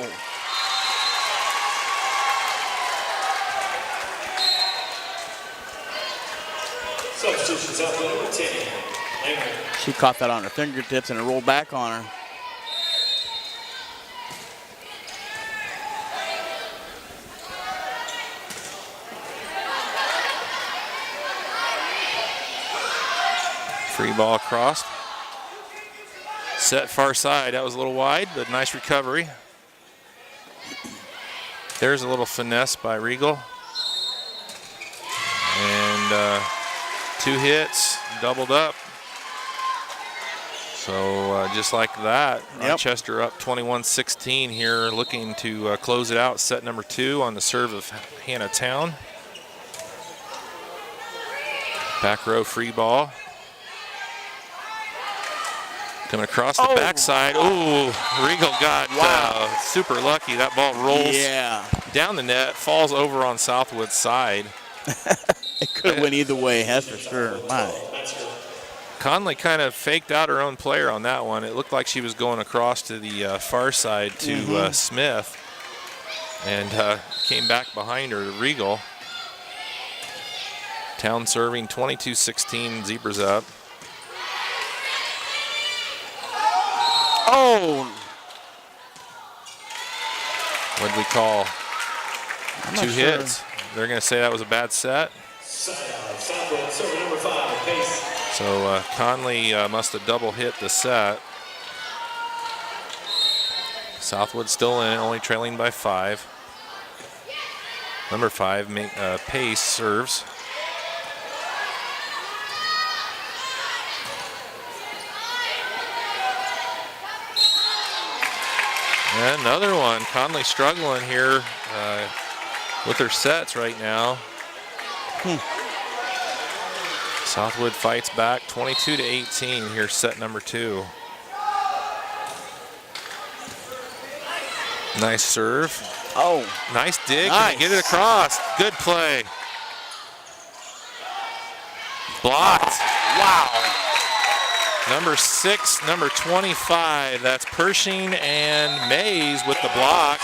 Substitutions out there, number 10. She caught that on her fingertips and it rolled back on her. Free ball across. Set far side. That was a little wide, but nice recovery. There's a little finesse by Regal. And 2 hits, doubled up. So just like that, Rochester up 21-16 here, looking to close it out. Set number 2 on the serve of Hannah Town. Back row free ball. Coming across the backside. Ooh, Regal got super lucky. That ball rolls down the net, falls over on Southwood's side. It could have went either way, that's for sure. My. Conley kind of faked out her own player on that one. It looked like she was going across to the far side to Smith, and came back behind her to Regal. Town serving 22-16, Zebras up. Oh! What'd we call? 2 hits. They're going to say that was a bad set. Southwood, server number 5, pace. So Conley must have double hit the set. Southwood still in, only trailing by 5. Number 5, Pace serves. And another one. Conley struggling here with her sets right now. Southwood fights back 22-18 here, set number 2. Nice serve. Oh. Nice dig. Nice. Get it across. Good play. Blocked. Wow. Number 6, number 25. That's Pershing and Mays with the block.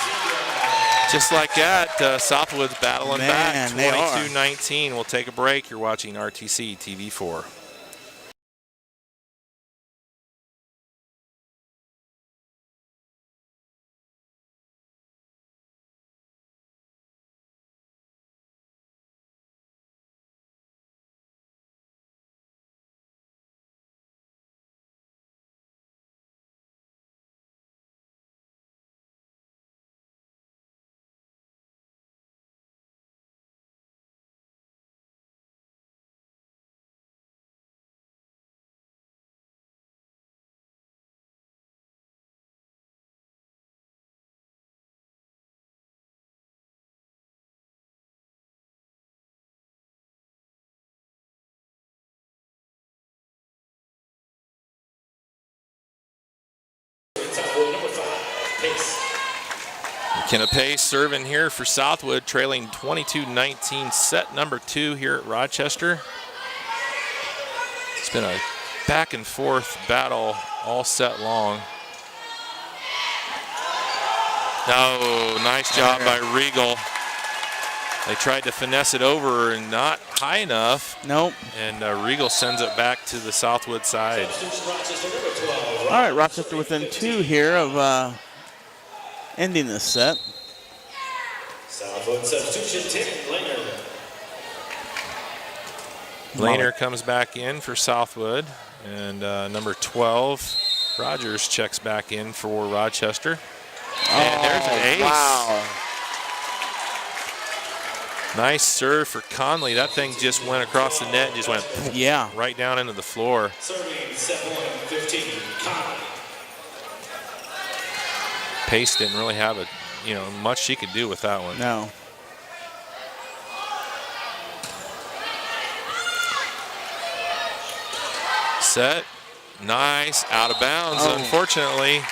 Just like that, Southwood's battling back. 22-19. We'll take a break. You're watching RTC TV4. Pace. McKenna Pace serving here for Southwood, trailing 22-19, set number 2 here at Rochester. It's been a back and forth battle all set long. Oh, nice job by Regal. They tried to finesse it over and not high enough. Nope. And Regal sends it back to the Southwood side. All right, Rochester within 2 here of ending this set. Southwood substitution 10, Laner. Laner comes back in for Southwood. And number 12, Rogers, checks back in for Rochester. And there's an ace. Wow. Nice serve for Conley. That thing just went across the net and just went right down into the floor. Serving 7-1-15, Conley. Pace didn't really have much she could do with that one. No. Set. Nice. Out of bounds, unfortunately.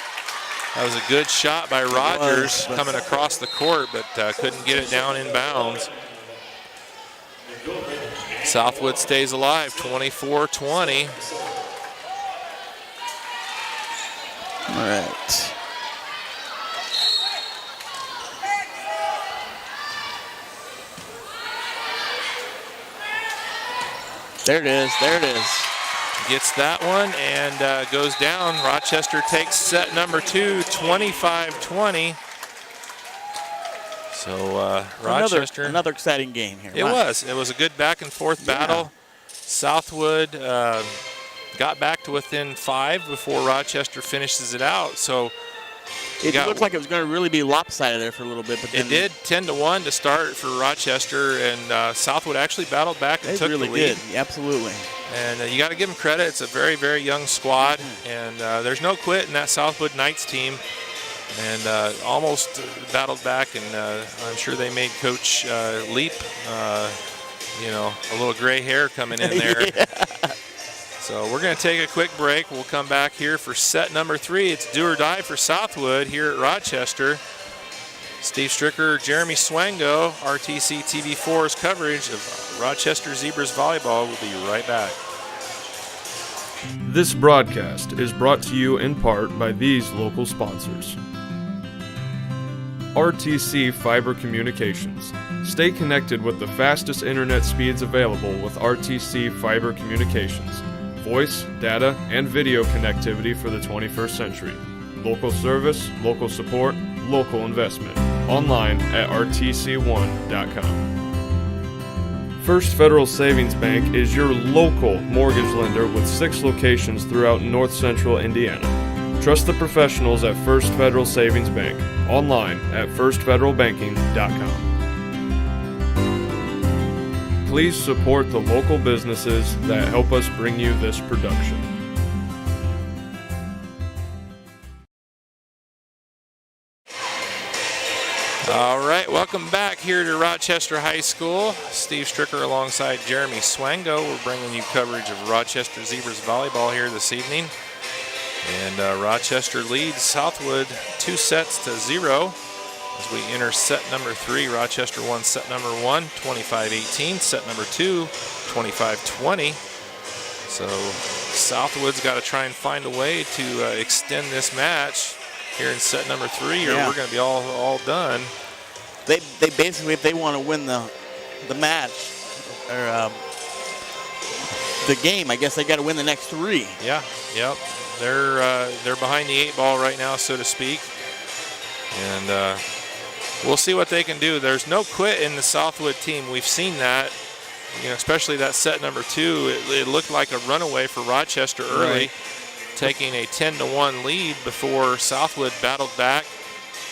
That was a good shot by Rogers coming across the court, but couldn't get it down in bounds. Southwood stays alive, 24-20. All right. There it is. There it is. Gets that one and goes down. Rochester takes set number 2, 25-20. So Rochester. Another exciting game here. It was a good back and forth battle. Southwood got back to within 5 before Rochester finishes it out. So it looked like it was going to really be lopsided there for a little bit, but then it did 10-1 to start for Rochester, and Southwood actually battled back and took really the lead. Did. Absolutely. And you got to give them credit. It's a very, very young squad, and there's no quit in that Southwood Knights team. And almost battled back, and I'm sure they made Coach Leap, a little gray hair coming in there. So we're going to take a quick break. We'll come back here for set number 3. It's do or die for Southwood here at Rochester. Steve Stricker, Jeremy Swango, RTC TV4's coverage of Rochester Zebras volleyball. We'll be right back. This broadcast is brought to you in part by these local sponsors. RTC Fiber Communications. Stay connected with the fastest internet speeds available with RTC Fiber Communications. Voice, data, and video connectivity for the 21st century. Local service, local support, local investment. Online at rtc1.com. First Federal Savings Bank is your local mortgage lender with 6 locations throughout north central Indiana. Trust the professionals at First Federal Savings Bank. Online at firstfederalbanking.com. Please support the local businesses that help us bring you this production. All right, welcome back here to Rochester High School. Steve Stricker alongside Jeremy Swango. We're bringing you coverage of Rochester Zebras volleyball here this evening. And Rochester leads Southwood 2-0 as we enter set number 3. Rochester won set number 1, 25-18. Set number 2, 25-20. So Southwood's got to try and find a way to extend this match here in set number 3, or we're going to be all done. They basically, if they want to win the match or the game, I guess they got to win the next 3. Yeah, yep. They're behind the 8 ball right now, so to speak, and we'll see what they can do. There's no quit in the Southwood team. We've seen that, especially that set number 2. It looked like a runaway for Rochester early, taking a 10-1 lead before Southwood battled back,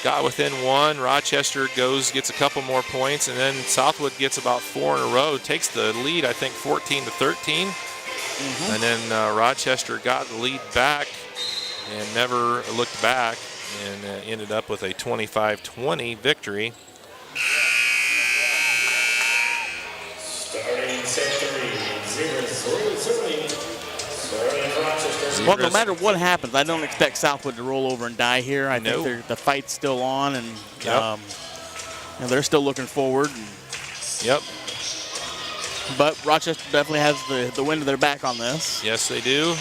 got within 1. Rochester gets a couple more points, and then Southwood gets about 4 in a row, takes the lead, I think 14-13. And then Rochester got the lead back and never looked back, and ended up with a 25-20 victory. Starting set 3, Zebras serving Well, no matter what happens, I don't expect Southwood to roll over and die here. I think the fight's still on, and they're still looking forward. Yep. But Rochester definitely has the wind of their back on this. Yes, they do.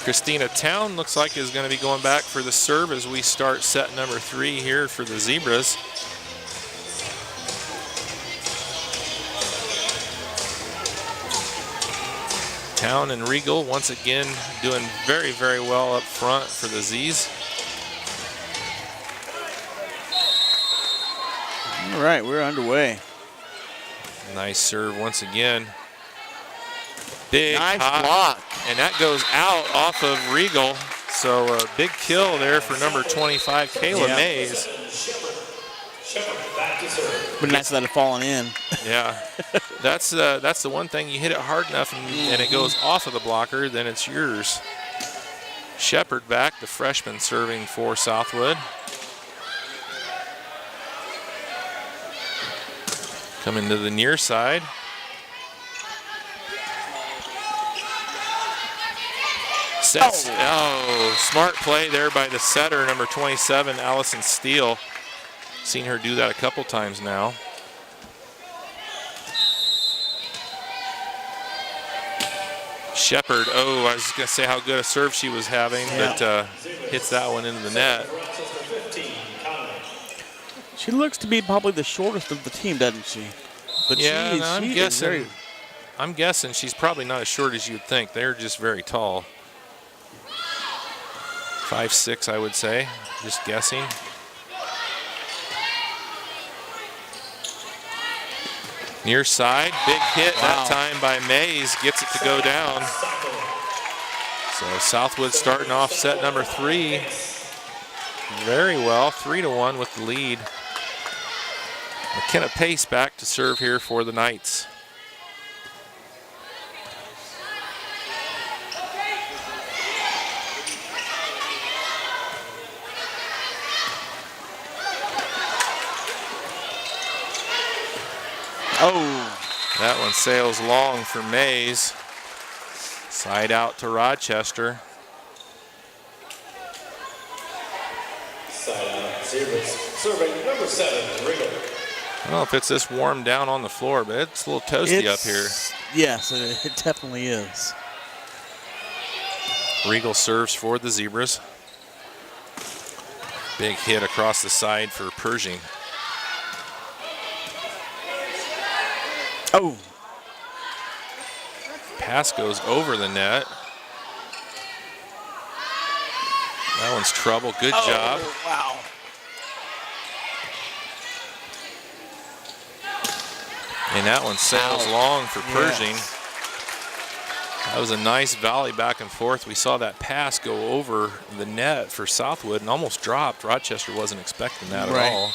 Christina Town looks like is going to be going back for the serve as we start set number 3 here for the Zebras. Town and Regal once again doing very, very well up front for the Z's. All right, we're underway. Nice serve once again. Big nice hot, block. and that goes out off of Regal. So a big kill there for number 25, Kayla Mays. But nice that it fallen in. Yeah, that's the one thing. You hit it hard enough and it goes off of the blocker, then it's yours. Shepard back, the freshman serving for Southwood. Coming to the near side. Sets. Oh, smart play there by the setter, number 27, Allison Steele. Seen her do that a couple times now. Shepard, I was just going to say how good a serve she was having, but hits that one into the net. She looks to be probably the shortest of the team, doesn't she? But I'm guessing she's probably not as short as you'd think. They're just very tall. 5'6", I would say, just guessing. Near side, big hit that time by Mays, gets it to go down. So Southwood starting off set number 3 very well, 3-1 with the lead. McKenna Pace back to serve here for the Knights. That one sails long for Mays. Side out to Rochester. Side out, Zebras. Serving number 7, Regal. I don't know if it's this warm down on the floor, but it's a little toasty up here. Yes, it definitely is. Regal serves for the Zebras. Big hit across the side for Pershing. Oh. Pass goes over the net. That one's trouble. Good job. Wow. And that one sails long for Pershing. Yes. That was a nice volley back and forth. We saw that pass go over the net for Southwood and almost dropped. Rochester wasn't expecting that at all.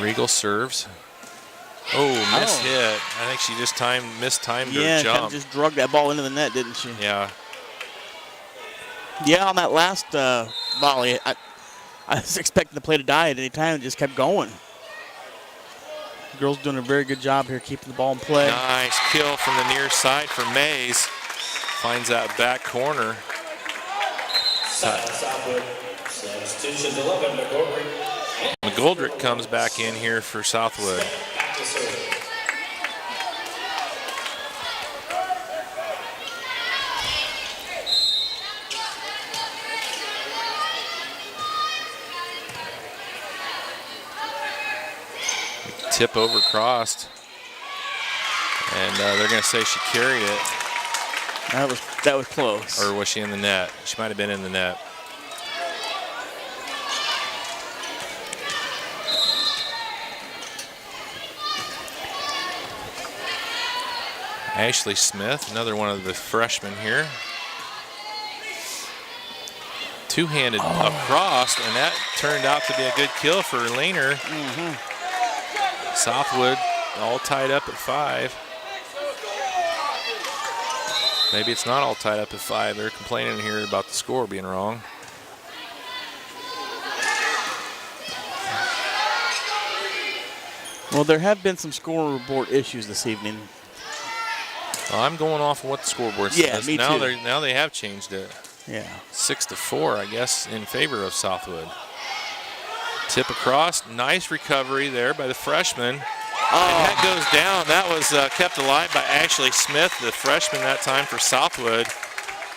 Regal serves. Missed hit. I think she just mistimed her jump. Yeah, just drug that ball into the net, didn't she? Yeah. Yeah, on that last volley, I was expecting the play to die at any time and just kept going. The girls doing a very good job here keeping the ball in play. Nice kill from the near side for Mays. Finds that back corner. Southwood. Substitutions 11, McGoldrick. McGoldrick comes back in here for Southwood. Back to serve. Tip over crossed. And they're going to say she carried it. That was close. Or was she in the net? She might have been in the net. Ashley Smith, another one of the freshmen here. Two-handed across, and that turned out to be a good kill for Lehner. Southwood all tied up at 5. Maybe it's not all tied up at 5. They're complaining here about the score being wrong. Well, there have been some score report issues this evening. Well, I'm going off of what the scoreboard Yeah, says. me Now too. Now they have changed it. Yeah. 6-4, I guess, in favor of Southwood. Tip across. Nice recovery there by the freshman. And that goes down. That was kept alive by Ashley Smith, the freshman that time for Southwood.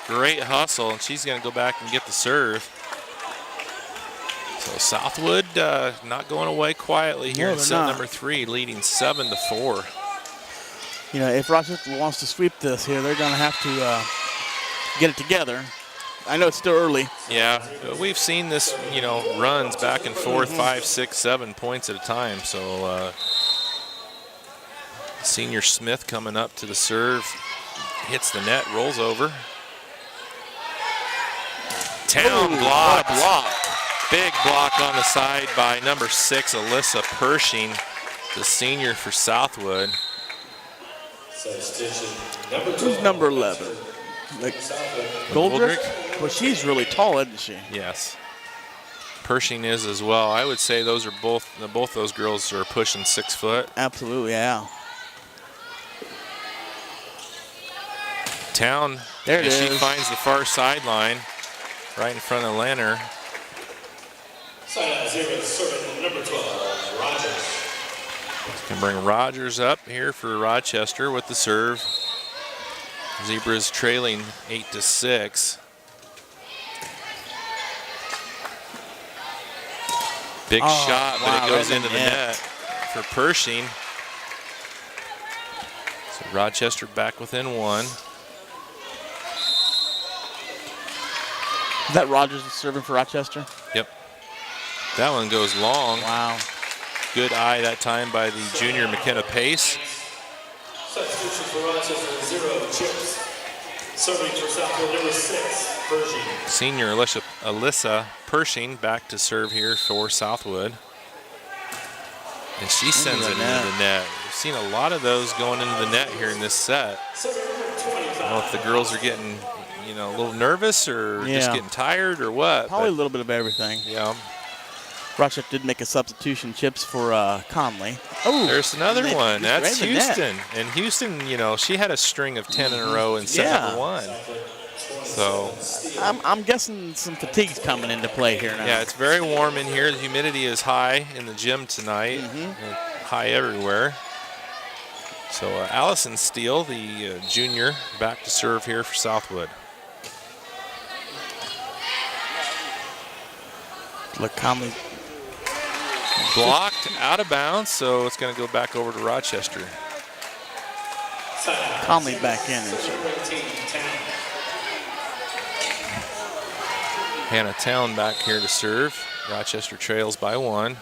Great hustle, and she's going to go back and get the serve. So Southwood not going away quietly here in set number 3, leading 7-4. You know, if Rochester wants to sweep this here, they're going to have to get it together. I know it's still early. Yeah, we've seen this, you know, runs back and forth, 5, 6, 7 points at a time. So senior Smith coming up to the serve, hits the net, rolls over. Town block. What a block. Big block on the side by number 6, Alyssa Pershing, the senior for Southwood. Substitution number 12. Who's number 11? Like Goldrick? Well, she's really tall, isn't she? Yes. Pershing is as well. I would say those are both those girls are pushing 6 foot. Absolutely, yeah. Town, there it is. She finds the far sideline right in front of Lanner. Side out 0, serving number 12, Rogers. Can bring Rogers up here for Rochester with the serve. Zebras trailing 8-6. Big shot, but it goes into the net for Pershing. So Rochester back within 1. Is that Rogers serving for Rochester? Yep. That one goes long. Wow. Good eye that time by the junior McKenna Pace. Substitution for Rochester, 0, Chips. Serving for Southwood, number 6, Pershing. Senior Alyssa Pershing back to serve here for Southwood. And she sends it into the net. We've seen a lot of those going into the net here in this set. I don't know if the girls are getting, you know, a little nervous or just getting tired or what. Probably a little bit of everything. Yeah. Rochester did make a substitution, Chips, for Conley. Oh, there's another one. That's Houston. And Houston, you know, she had a string of 10 in a row in set number 1. So I'm guessing some fatigue's coming into play here now. Yeah, it's very warm in here. The humidity is high in the gym tonight, and high everywhere. So Allison Steele, the junior, back to serve here for Southwood. Look, Conley blocked out of bounds, so it's going to go back over to Rochester. Conley back in. Hannah Town back here to serve. Rochester trails by 1.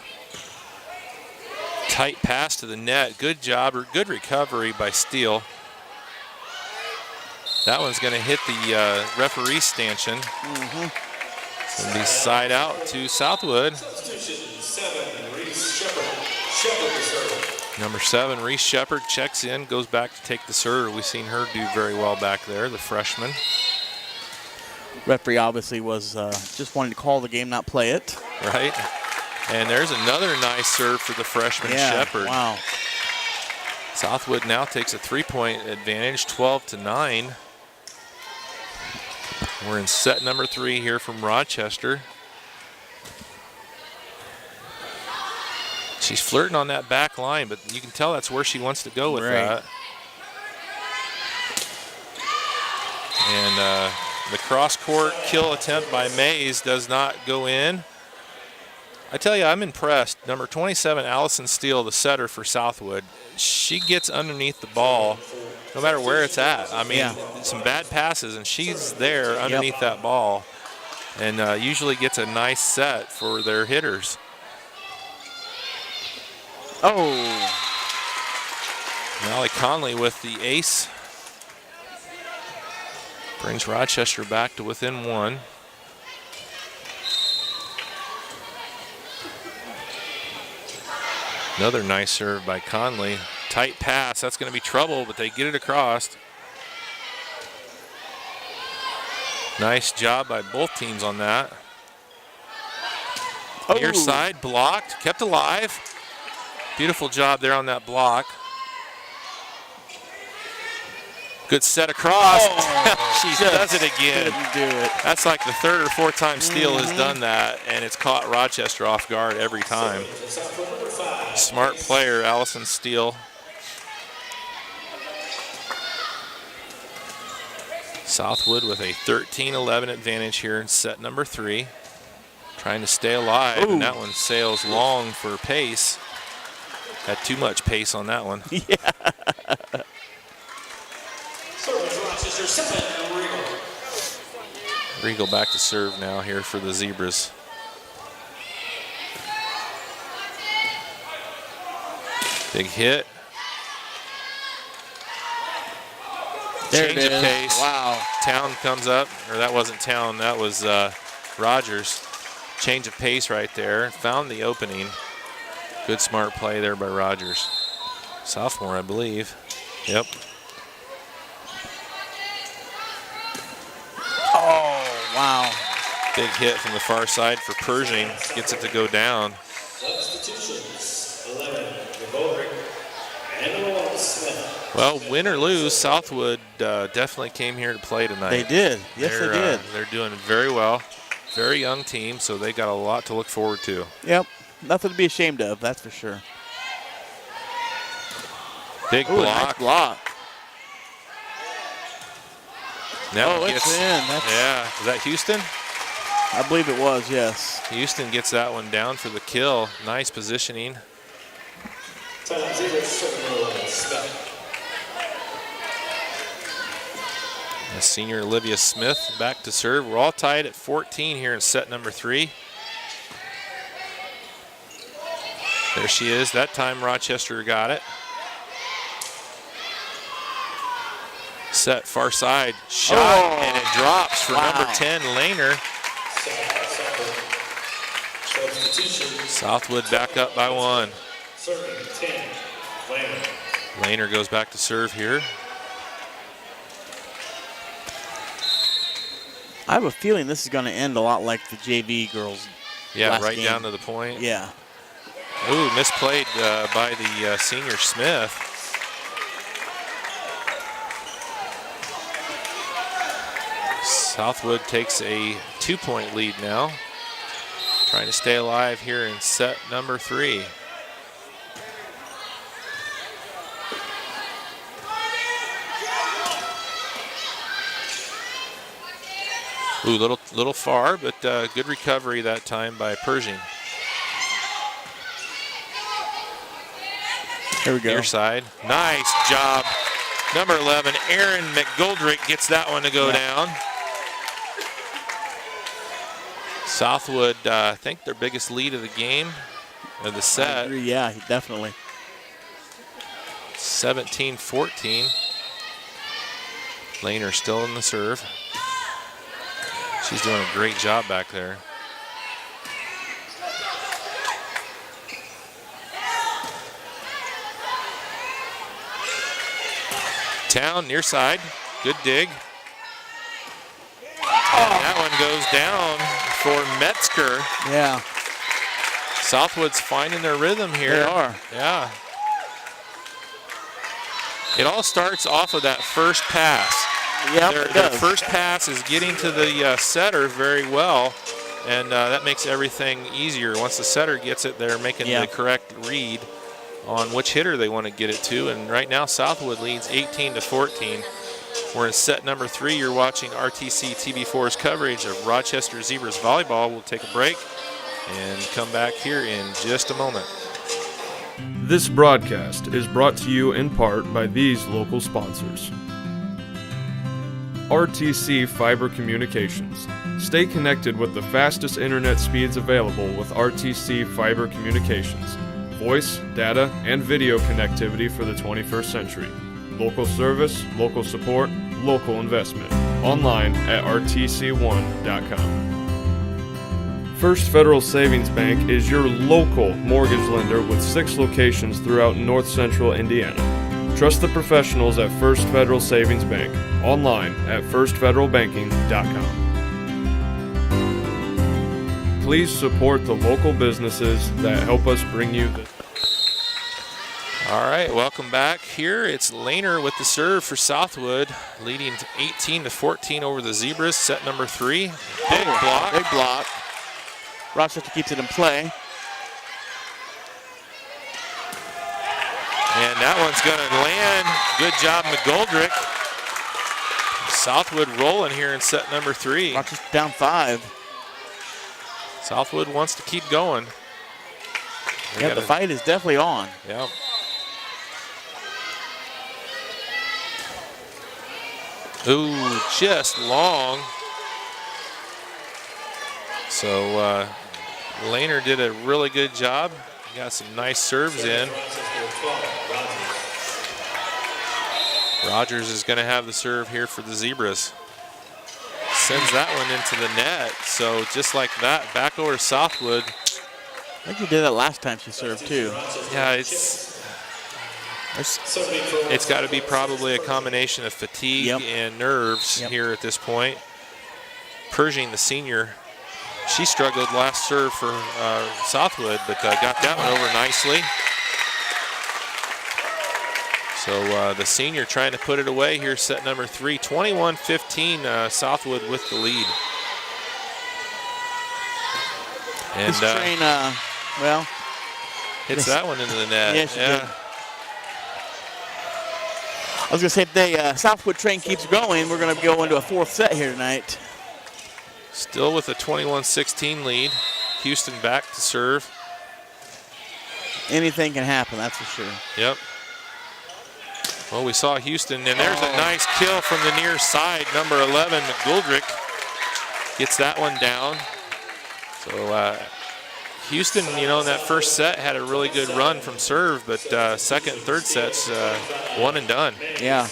Tight pass to the net. Good job, or good recovery by Steele. That one's going to hit the referee stanchion. It's going to be side out to Southwood. Number 7, Reese Shepard checks in, goes back to take the serve. We've seen her do very well back there, the freshman. Referee obviously was just wanting to call the game, not play it. Right. And there's another nice serve for the freshman Shepard. Wow. Southwood now takes a 3-point advantage, 12-9. We're in set number 3 here from Rochester. She's flirting on that back line, but you can tell that's where she wants to go with that. And the cross-court kill attempt by Mays does not go in. I tell you, I'm impressed. Number 27, Allison Steele, the setter for Southwood. She gets underneath the ball no matter where it's at. I mean, some bad passes, and she's there underneath that ball, and usually gets a nice set for their hitters. Oh. Molly Conley with the ace. Brings Rochester back to within 1. Another nice serve by Conley. Tight pass, that's going to be trouble, but they get it across. Nice job by both teams on that. Near side, blocked, kept alive. Beautiful job there on that block. Good set across. Oh, She does it again. Couldn't do it. That's like the third or fourth time Steele has done that, and it's caught Rochester off guard every time. Smart player, Allison Steele. Southwood with a 13-11 advantage here in set number 3. Trying to stay alive, and that one sails long for pace. Had too much pace on that one. Yeah. Regal back to serve now here for the Zebras. Big hit. There Change it of is. pace. Wow. Town comes up, or that wasn't Town, that was Rogers. Change of pace right there. Found the opening. Good smart play there by Rogers. Sophomore, I believe. Yep. Oh, wow. Big hit from the far side for Pershing. Gets it to go down. Substitutions, 11, McGoldrick, and 1, Smith. Well, win or lose, Southwood definitely came here to play tonight. They did. Yes, they did. They're doing very well. Very young team, so they got a lot to look forward to. Yep. Nothing to be ashamed of, that's for sure. Big Ooh, block. nice block. Now Oh, it's in. Yeah, is that Houston? I believe it was, yes. Houston gets that one down for the kill. Nice positioning. Time 0, 7, Smith. Senior Olivia Smith back to serve. We're all tied at 14 here in set number 3. There she is. That time Rochester got it. Set far side. Shot, and it drops for number 10, Lehner. Substitution, Southwood back up by 1. serving 10, Lehner. Lehner goes back to serve here. I have a feeling this is going to end a lot like the JV girls. Yeah, last right game. down to the point. Yeah. Ooh, misplayed by the senior Smith. Southwood takes a 2-point lead now. Trying to stay alive here in set number 3. Ooh, little far, but good recovery that time by Pershing. Here we go. Near side. Nice job. Number 11, Erin McGoldrick gets that one to go down. Southwood, I think their biggest lead of the game, of the I set. agree, yeah, definitely. 17-14. Lehner still in the serve. She's doing a great job back there. Town near side. Good dig. And that one goes down for Metzger. Yeah, Southwood's finding their rhythm here. they are. Yeah. It all starts off of that first pass. Yep, Their it does. first pass is getting to the setter very well, and that makes everything easier. Once the setter gets it, they're making the correct read on which hitter they want to get it to. And right now, Southwood leads 18-14. We're in set number 3. You're watching RTC TV4's coverage of Rochester Zebras volleyball. We'll take a break and come back here in just a moment. This broadcast is brought to you in part by these local sponsors. RTC Fiber Communications. Stay connected with the fastest internet speeds available with RTC Fiber Communications. Voice, data, and video connectivity for the 21st century. Local service, local support, local investment. Online at rtc1.com. First Federal Savings Bank is your local mortgage lender with 6 locations throughout north central Indiana. Trust the professionals at First Federal Savings Bank. Online at firstfederalbanking.com. Please support the local businesses that help us bring you this. All right, welcome back here. It's Lehner with the serve for Southwood, leading 18-14 over the Zebras. Set number 3. Big block. Big block. Rochester keeps it in play. And that one's going to land. Good job, McGoldrick. Southwood rolling here in set number 3. Rochester down 5. Southwood wants to keep going. Yeah, the fight is definitely on. Yep. Ooh, just long. So Lehner did a really good job. Got some nice serves in. Rogers is going to have the serve here for the Zebras. Sends that one into the net. So just like that, back over to Southwood. I think she did that last time she served too. Yeah, it's got to be probably a combination of fatigue and nerves here at this point. Pershing, the senior, she struggled last serve for Southwood, but got that one over nicely. So the senior trying to put it away here, set number 3. 21-15, Southwood with the lead. And this train, well, hits that one into the net. Yeah, she did. I was going to say, if the Southwood train keeps going, we're going to go into a 4th set here tonight. Still with a 21-16 lead. Houston back to serve. Anything can happen, that's for sure. Yep. Well, we saw Houston, and there's a nice kill from the near side. Number 11, McGoldrick, gets that one down. So Houston, you know, in that first set had a really good run from serve, but second and third sets, one and done. Yeah.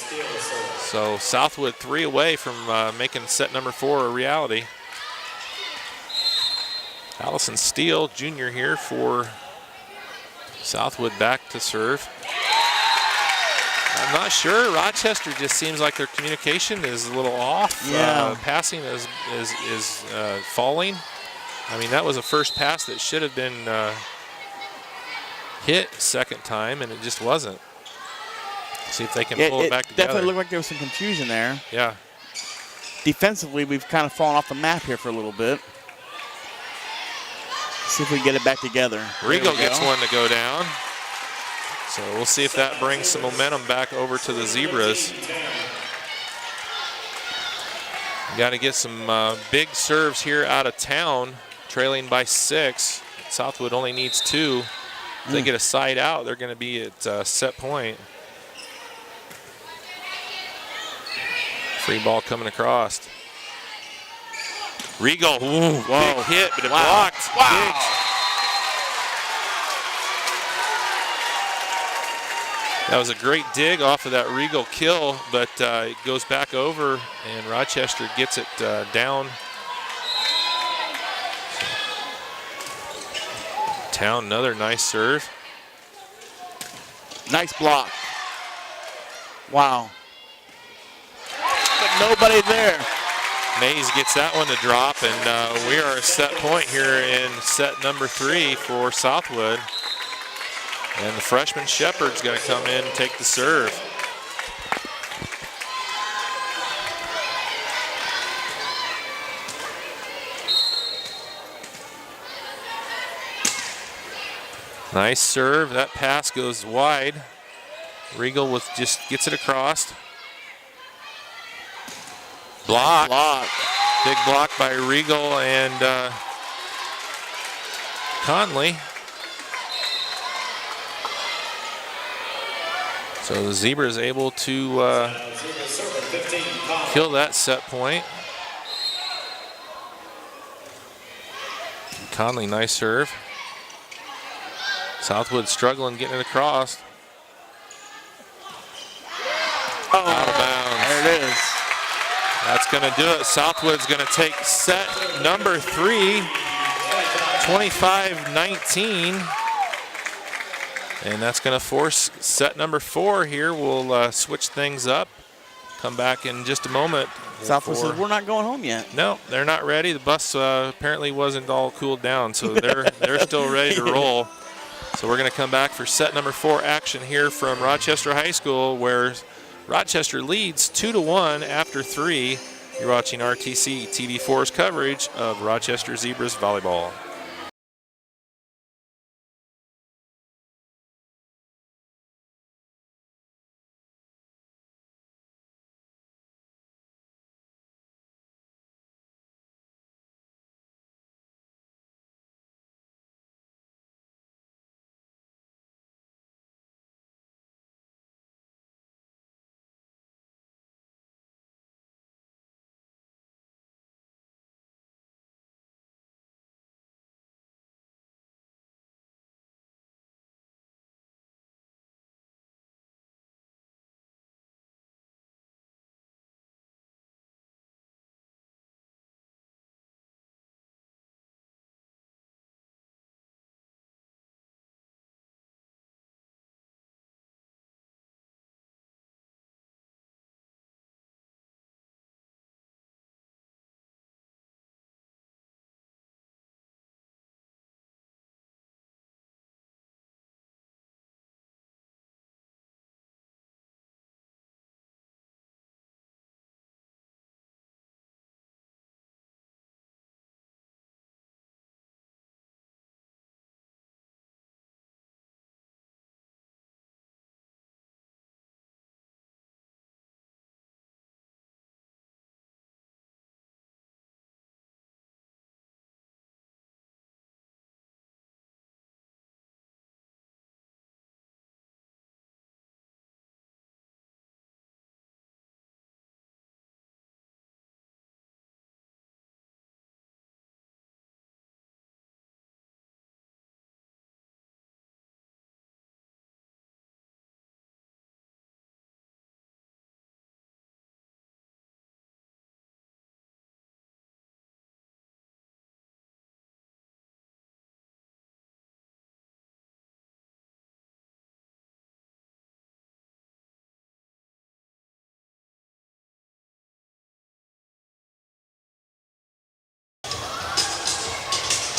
So Southwood 3 away from making set number 4 a reality. Allison Steele, junior here for Southwood back to serve. I'm not sure. Rochester just seems like their communication is a little off. Yeah. Passing is falling. I mean, that was a first pass that should have been hit second time, and it just wasn't. See if they can pull it back together. Definitely looked like there was some confusion there. Yeah. Defensively, we've kind of fallen off the map here for a little bit. See if we can get it back together. Rigo gets one to go down. So we'll see if that brings some momentum back over to the Zebras. Got to get some big serves here out of town, trailing by 6. Southwood only needs 2. If they get a side out, they're going to be at set point. Free ball coming across. Rigo, big hit, but it blocked. Wow. Big. That was a great dig off of that Rigo kill, but it goes back over, and Rochester gets it down. Town, another nice serve. Nice block. Wow. But nobody there. Mays gets that one to drop, and we are at set point here in set number 3 for Southwood. And the freshman Shepard's going to come in and take the serve. Nice serve. That pass goes wide. Riegel with just gets it across. Block. Big block by Riegel and Conley. So the Zebras able to kill that set point. Conley, nice serve. Southwood struggling getting it across. Out of bounds. There it is. That's going to do it. Southwood's going to take set number 3, 25-19. And that's going to force set number 4 here. We'll switch things up. Come back in just a moment. Southwood says we're not going home yet. No, they're not ready. The bus apparently wasn't all cooled down, so they're still ready to roll. So we're going to come back for set number 4 action here from Rochester High School, where Rochester leads 2-1 after 3. You're watching RTC TV4's coverage of Rochester Zebras volleyball.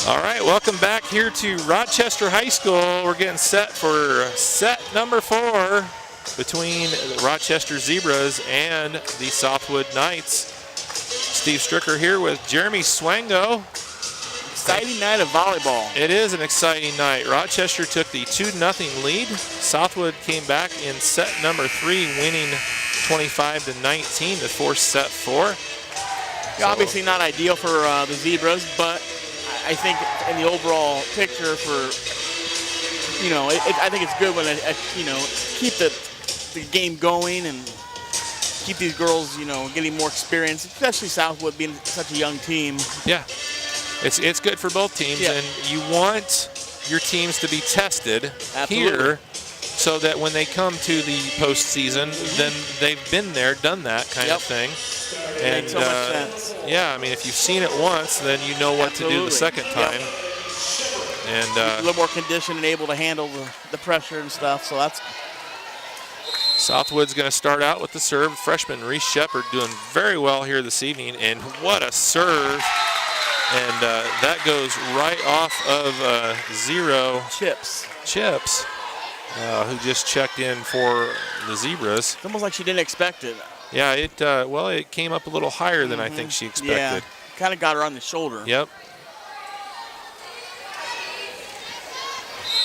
All right, welcome back here to Rochester High School. We're getting set for set number 4 between the Rochester Zebras and the Southwood Knights. Steve Stricker here with Jeremy Swango. Exciting night of volleyball. It is an exciting night. Rochester took the 2-0 lead. Southwood came back in set number 3, winning 25-19 to force set 4. Obviously not ideal for the Zebras, but I think in the overall picture for, I think it's good when, keep the game going and keep these girls, getting more experience, especially Southwood being such a young team. Yeah, it's good for both teams, yeah. And you want your teams to be tested here so that when they come to the postseason, then they've been there, done that kind of thing. And makes so much sense. Yeah, I mean, if you've seen it once, then you know what to do the second time. And a little more conditioned and able to handle the pressure and stuff. So that's. Southwood's going to start out with the serve. Freshman Reese Shepard doing very well here this evening, and what a serve! And that goes right off of 0 Chips, who just checked in for the Zebras. It's almost like she didn't expect it. Yeah, it came up a little higher than I think she expected. Yeah, kind of got her on the shoulder. Yep.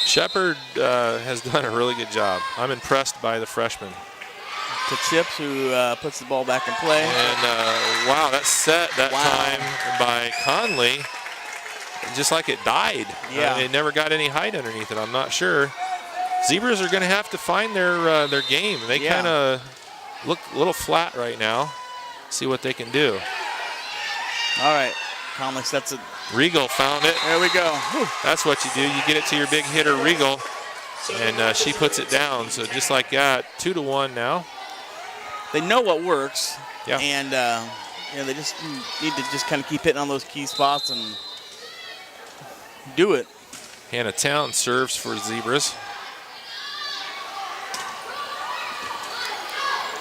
Shepard has done a really good job. I'm impressed by the freshman. To Chips, who puts the ball back in play. And wow, that set that time by Conley, just like it died. Yeah. It never got any height underneath it. I'm not sure. Zebras are going to have to find their game. They kind of look a little flat right now. See what they can do. All right, Conley sets it. Regal found it. There we go. Whew. That's what you do. You get it to your big hitter, Regal, and she puts it down. So just like that, 2-1 now. They know what works, yeah. And they just need to just kind of keep hitting on those key spots and do it. Hannah Town serves for Zebras.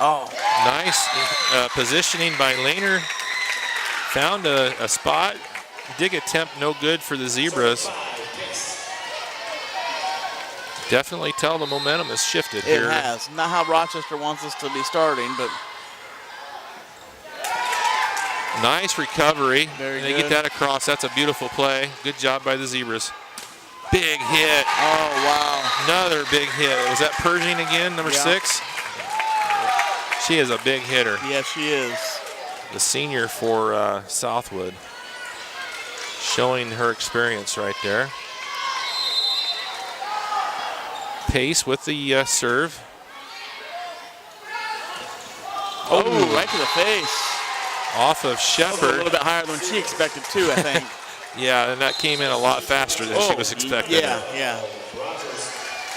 Oh, nice positioning by Lehner. Found a spot. Dig attempt no good for the Zebras. Definitely tell the momentum has shifted here. It has. Not how Rochester wants us to be starting, but nice recovery. Very and they good. get that across. That's a beautiful play. Good job by the Zebras. Big hit. oh, wow. Another big hit. Was that Pershing again, number Yeah. 6? She is a big hitter. Yes, she is. The senior for Southwood. Showing her experience right there. Pace with the serve. Oh, right to the face. Off of A Shepard. little bit higher than she expected, too, I think. Yeah, and that came in a lot faster than she was expecting. Yeah, yeah.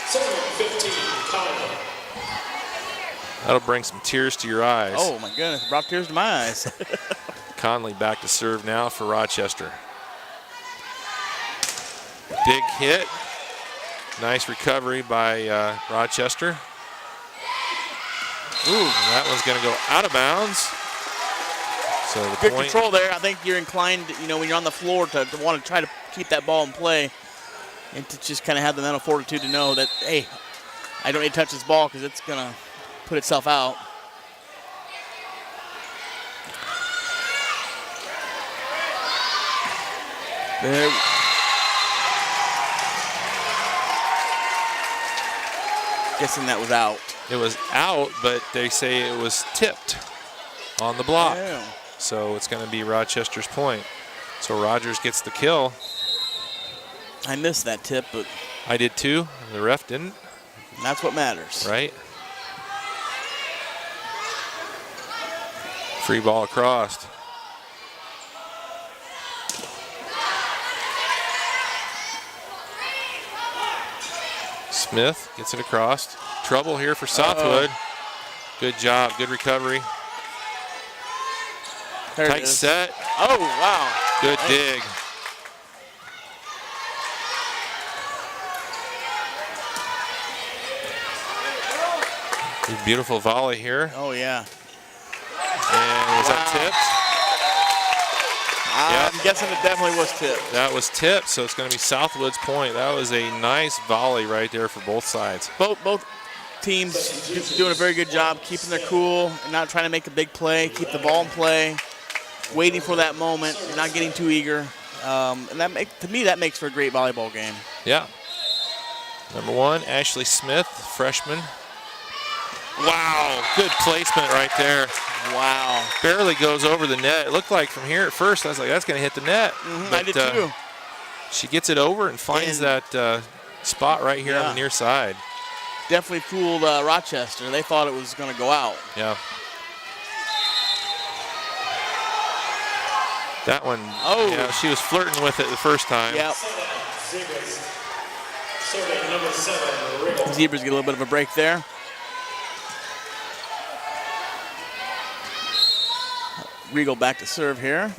Serving 15, Conley. That'll bring some tears to your eyes. Oh, my goodness. Brought tears to my eyes. Conley back to serve now for Rochester. Big hit. Nice recovery by Rochester. Ooh. And that one's going to go out of bounds. So the Good point. control there. I think you're inclined, when you're on the floor to want to try to keep that ball in play and to just kind of have the mental fortitude to know that, hey, I don't need to touch this ball because it's going to put itself out. There. Guessing that was out. It was out, but they say it was tipped on the block. Yeah. So it's going to be Rochester's point. So Rogers gets the kill. I missed that tip, but I did too. The ref didn't, that's what matters. right? Free ball across. Smith gets it across. Trouble here for Southwood. Good job, good recovery. There it Tight is. set. Oh, wow. Good dig. Beautiful volley here. Oh, yeah. And was that tipped? I'm guessing it definitely was tipped. That was tipped, so it's going to be Southwood's point. That was a nice volley right there for both sides. Both teams doing a very good job keeping their cool and not trying to make a big play, keep the ball in play, waiting for that moment, not getting too eager. And to me, that makes for a great volleyball game. Yeah. Number 1, Ashley Smith, freshman. Wow, good placement right there. Wow. Barely goes over the net. It looked like from here at first, I was like, that's going to hit the net. I did too. She gets it over and finds that spot right here on the near side. Definitely fooled Rochester. They thought it was going to go out. Yeah. That one, yeah, she was flirting with it the first time. Yep. Zebras. Serving number 7, Riddle. Zebras get a little bit of a break there. Regal back to serve here.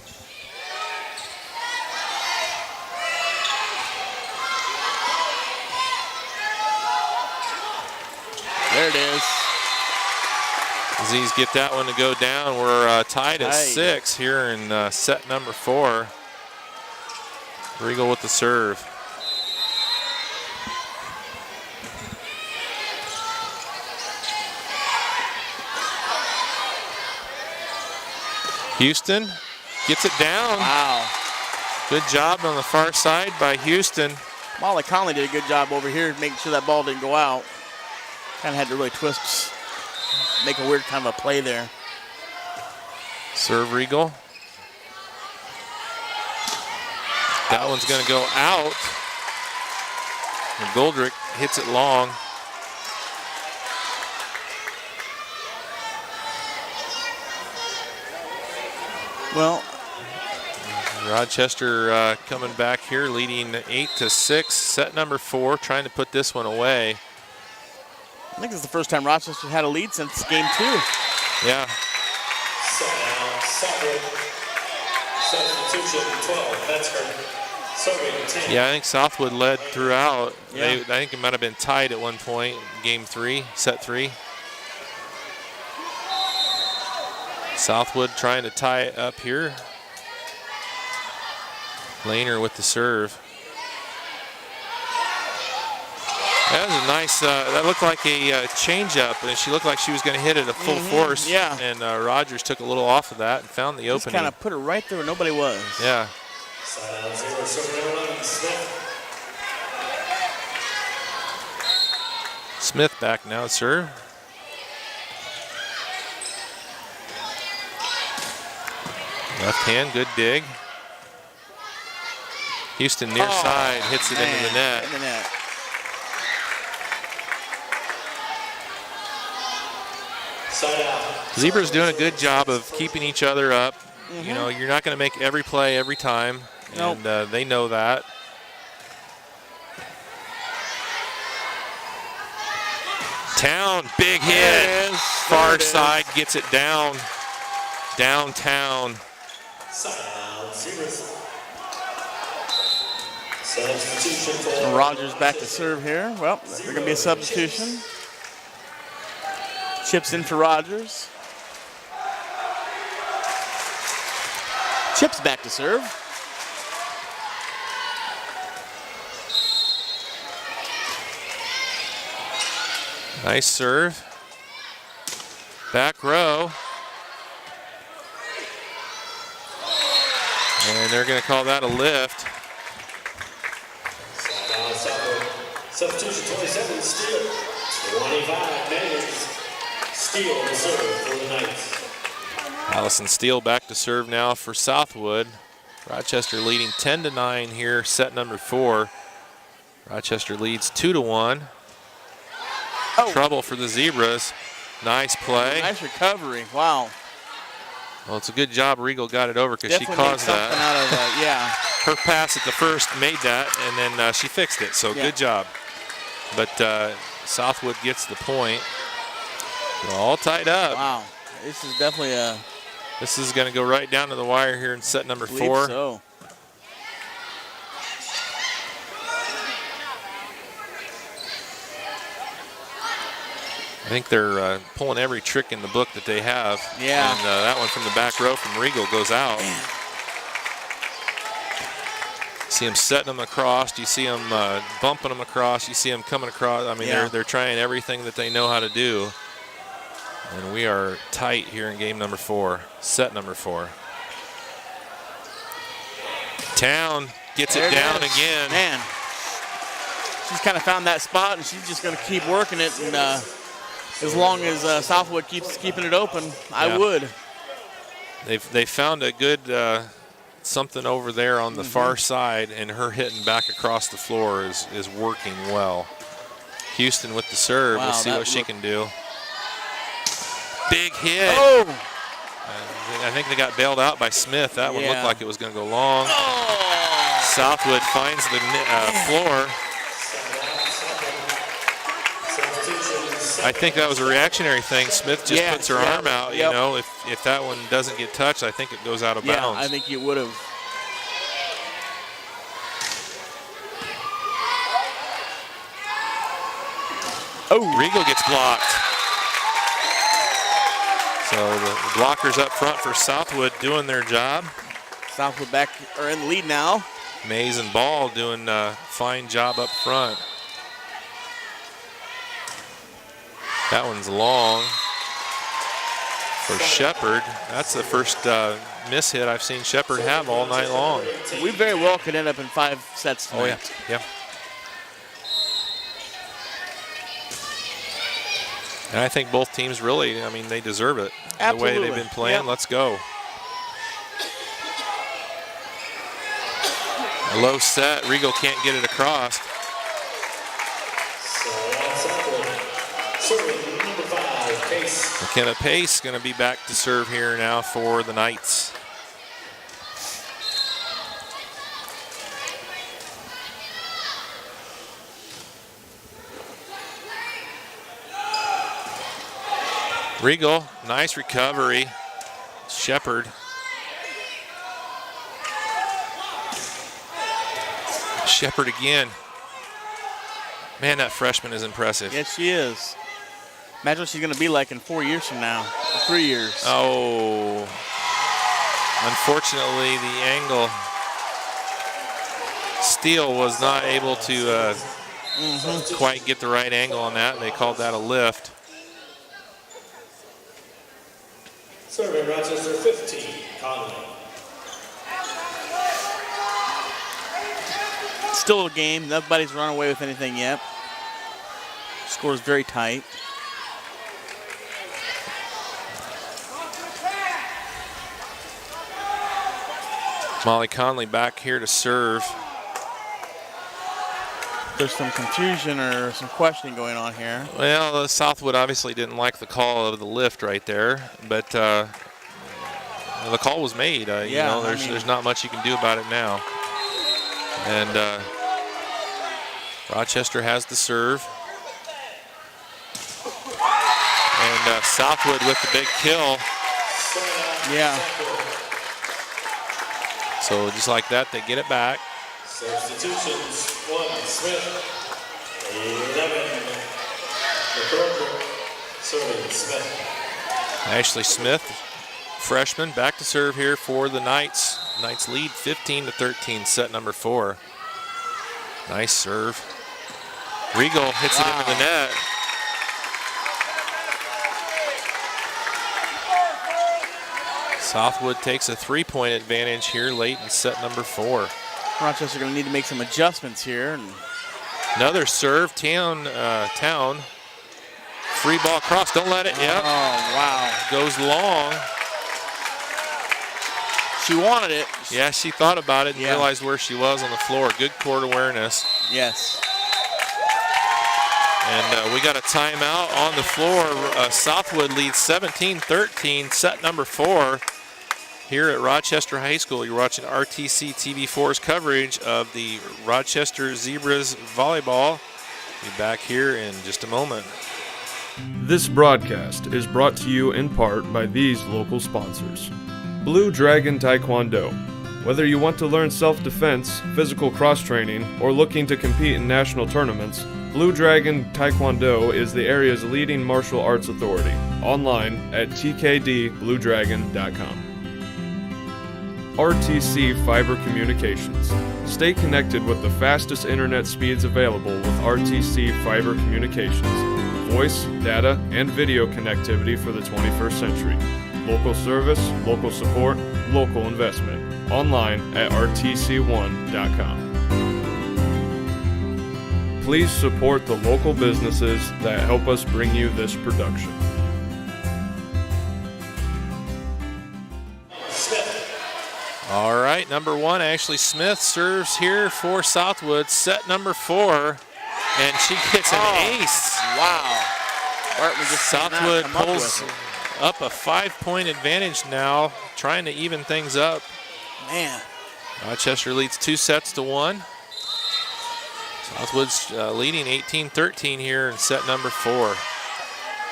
There it is. Z's get that one to go down. We're tied at 6 here in set number 4. Regal with the serve. Houston gets it down. Wow. Good job on the far side by Houston. Molly Conley did a good job over here making sure that ball didn't go out. Kind of had to really twist, make a weird kind of a play there. Serve Regal. That one's going to go out. And Goldrick hits it long. Well, Rochester coming back here, leading 8-6. Set number 4, trying to put this one away. I think this is the first time Rochester had a lead since game 2. Yeah. Southwood. Substitution 12, Metzger. Serving 10. Yeah, I think Southwood led throughout. Yeah. I think it might have been tied at one point, game 3, set 3. Southwood trying to tie it up here. Lehner with the serve. That was a nice, that looked like a change-up, and she looked like she was going to hit it at full force. Yeah. And Rogers took a little off of that and found the Just opening. kind of put her right there where nobody was. Yeah. Side out 0, serving number 11, Smith. Smith back now, serve. Left hand, good dig. Houston near side, hits it into the net. In the net. Side out. Zebra's doing a good job of keeping each other up. You know, you're not going to make every play every time, Nope. and they know that. Town, big hit. There it is. Far There it is. side gets it down. Downtown. Side out 0. Substitution for Rogers back to serve here. Well, there's going to be a substitution. Chips in for Rogers. Chips back to serve. Nice serve. Back row. And they're going to call that a lift. Side out Southwood. Substitution 27, Steele. 25 minutes. Steele to serve for the Knights. Allison Steele back to serve now for Southwood. Rochester leading 10-9 here, set number 4. Rochester leads 2-1. Oh. Trouble for the Zebras. Nice play. Nice recovery. Wow. Well, it's a good job Regal got it over because she Definitely made caused something that. out of that. Yeah. Her pass at the first made that, and then she fixed it, so Yeah. good job. But Southwood gets the point. They're all tied up. Wow. This is definitely a. This is going to go right down to the wire here in set number believe 4. So. I think they're pulling every trick in the book that they have. Yeah. And that one from the back row from Regal goes out. See them setting them across. You see them bumping them across. You see them coming across. I mean, Yeah. they're trying everything that they know how to do. And we are tight here in game number 4, set number 4. Town gets There it down is. again. Man. She's kind of found that spot, and she's just going to keep working it. And as long as Southwood keeps keeping it open, I Yeah. would. They found a good something over there on the far side, and her hitting back across the floor is working well. Houston with the serve. Wow, We'll see that what she looked- can do. Big hit. Oh! I think they got bailed out by Smith. That one looked Yeah. like it was going to go long. Oh! Southwood finds the floor. I think that was a reactionary thing. Smith just Yeah, puts her yeah, arm out. You yep. know, if that one doesn't get touched, I think it goes out of Yeah, bounds. I think you would have. Oh! Regal gets blocked. So the blockers up front for Southwood doing their job. Southwood back are in the lead now. Mays and Ball doing a fine job up front. That one's long for Shepard. That's the first miss hit I've seen Shepard have all night long. We very well could end up in 5 sets tonight. Oh yeah, yeah. And I think both teams really, I mean, they deserve it. The way Absolutely. they've been playing, Yep. let's go. A low set, Regal can't get it across. Serving number 5, Case. McKenna Pace going to be back to serve here now for the Knights. Regal, nice recovery. Shepard. Shepard again. Man, that freshman is impressive. Yes, she is. Imagine what she's going to be like in 4 years from now, or 3 years. Oh, unfortunately, the angle. Steele was not able to quite get the right angle on that, and they called that a lift. Serving Rochester 15, Conley. Still a game. Nobody's run away with anything yet. Score is very tight. Molly Conley back here to serve. There's some confusion or some questioning going on here. Well, Southwood obviously didn't like the call of the lift right there, but the call was made. There's not much you can do about it now. And Rochester has the serve. And Southwood with the big kill. Yeah. So just like that, they get it back. Substitutions, 1, Smith. 11, McCorkle. Serving Smith. Ashley Smith, freshman, back to serve here for the Knights. Knights lead 15-13, set number 4. Nice serve. Regal hits it into the net. Southwood takes a 3-point advantage here late in set number 4. Rochester going to need to make some adjustments here. And another serve, Town. Free ball cross, don't let it, yep. Oh, wow. Goes long. She wanted it. Yeah, she thought about it and realized where she was on the floor. Good court awareness. Yes. And we got a timeout on the floor. Southwood leads 17-13, set number 4 here at Rochester High School. You're watching RTC TV4's coverage of the Rochester Zebras volleyball. Be back here in just a moment. This broadcast is brought to you in part by these local sponsors. Blue Dragon Taekwondo. Whether you want to learn self-defense, physical cross-training, or looking to compete in national tournaments, Blue Dragon Taekwondo is the area's leading martial arts authority. Online at tkdbluedragon.com. RTC Fiber Communications. Stay connected with the fastest internet speeds available with RTC Fiber Communications. Voice, data, and video connectivity for the 21st century. Local service, local support, local investment. Online at rtc1.com. Please support the local businesses that help us bring you this production. All right, number 1, Ashley Smith serves here for Southwood, set number 4, and she gets an ace. Wow. Bartman just Southwood pulls up a 5-point advantage now, trying to even things up. Man. Rochester leads 2-1. Southwood's leading 18-13 here in set number 4.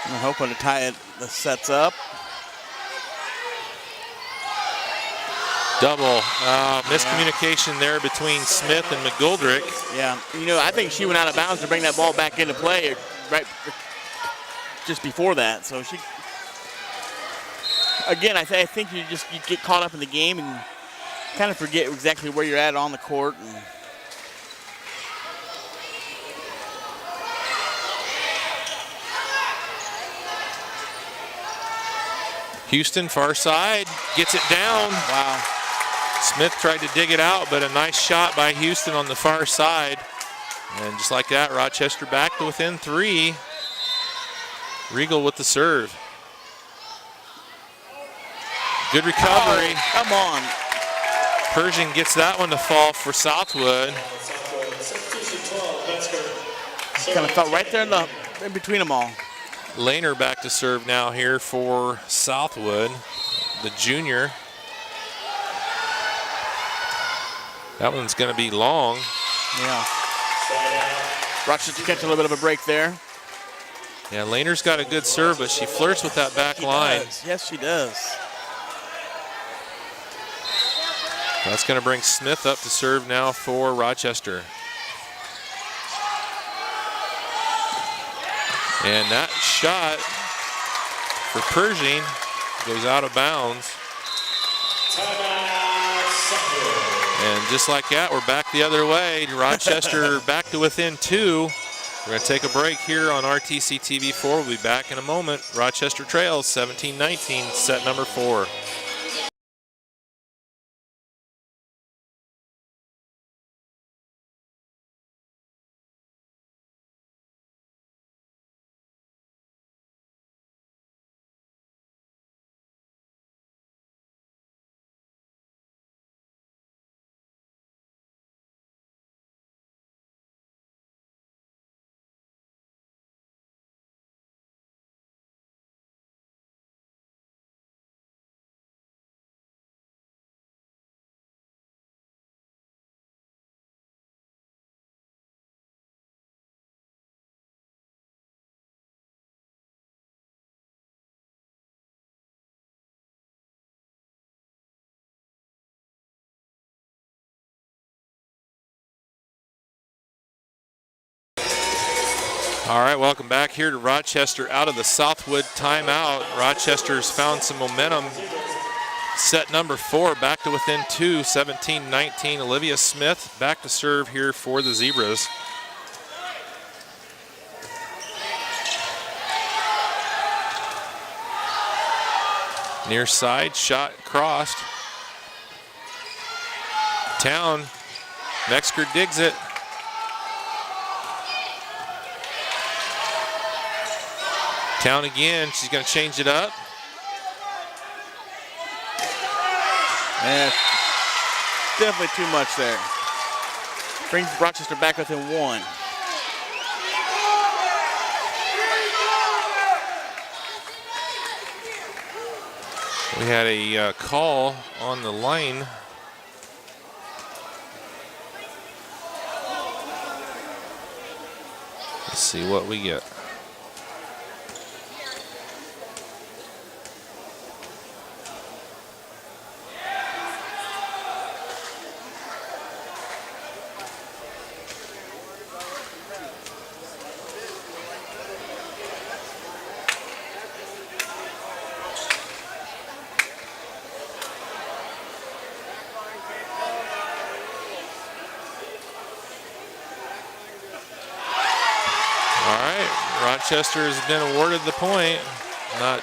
I'm hoping to tie it, the sets up. Double miscommunication there between Smith and McGoldrick. Yeah, I think she went out of bounds to bring that ball back into play right just before that. So she, again, I think you get caught up in the game and kind of forget exactly where you're at on the court. And Houston, far side, gets it down. wow. Smith tried to dig it out, but a nice shot by Houston on the far side. And just like that, Rochester back to within 3. Regal with the serve. Good recovery. Oh, come on. Pershing gets that one to fall for Southwood. Kind of felt right there in between them all. Lehner back to serve now here for Southwood, the junior. That one's going to be long. Yeah. Rochester catch a little bit of a break there. Yeah, Lehner's got a good serve, but she flirts with that back line. Yes, she does. That's going to bring Smith up to serve now for Rochester. And that shot for Pershing goes out of bounds. And just like that, we're back the other way. Rochester back to within 2. We're going to take a break here on RTC TV4. We'll be back in a moment. Rochester trails 17-19, set number 4. All right, welcome back here to Rochester out of the Southwood timeout. Rochester's found some momentum. Set number 4 back to within 2, 17-19. Olivia Smith back to serve here for the Zebras. Near side, shot crossed. Town, Metzger digs it. Town again, she's going to change it up. Yeah, definitely too much there. Brings Rochester back within 1. We had a call on the line. Let's see what we get. Rochester has been awarded the point. Not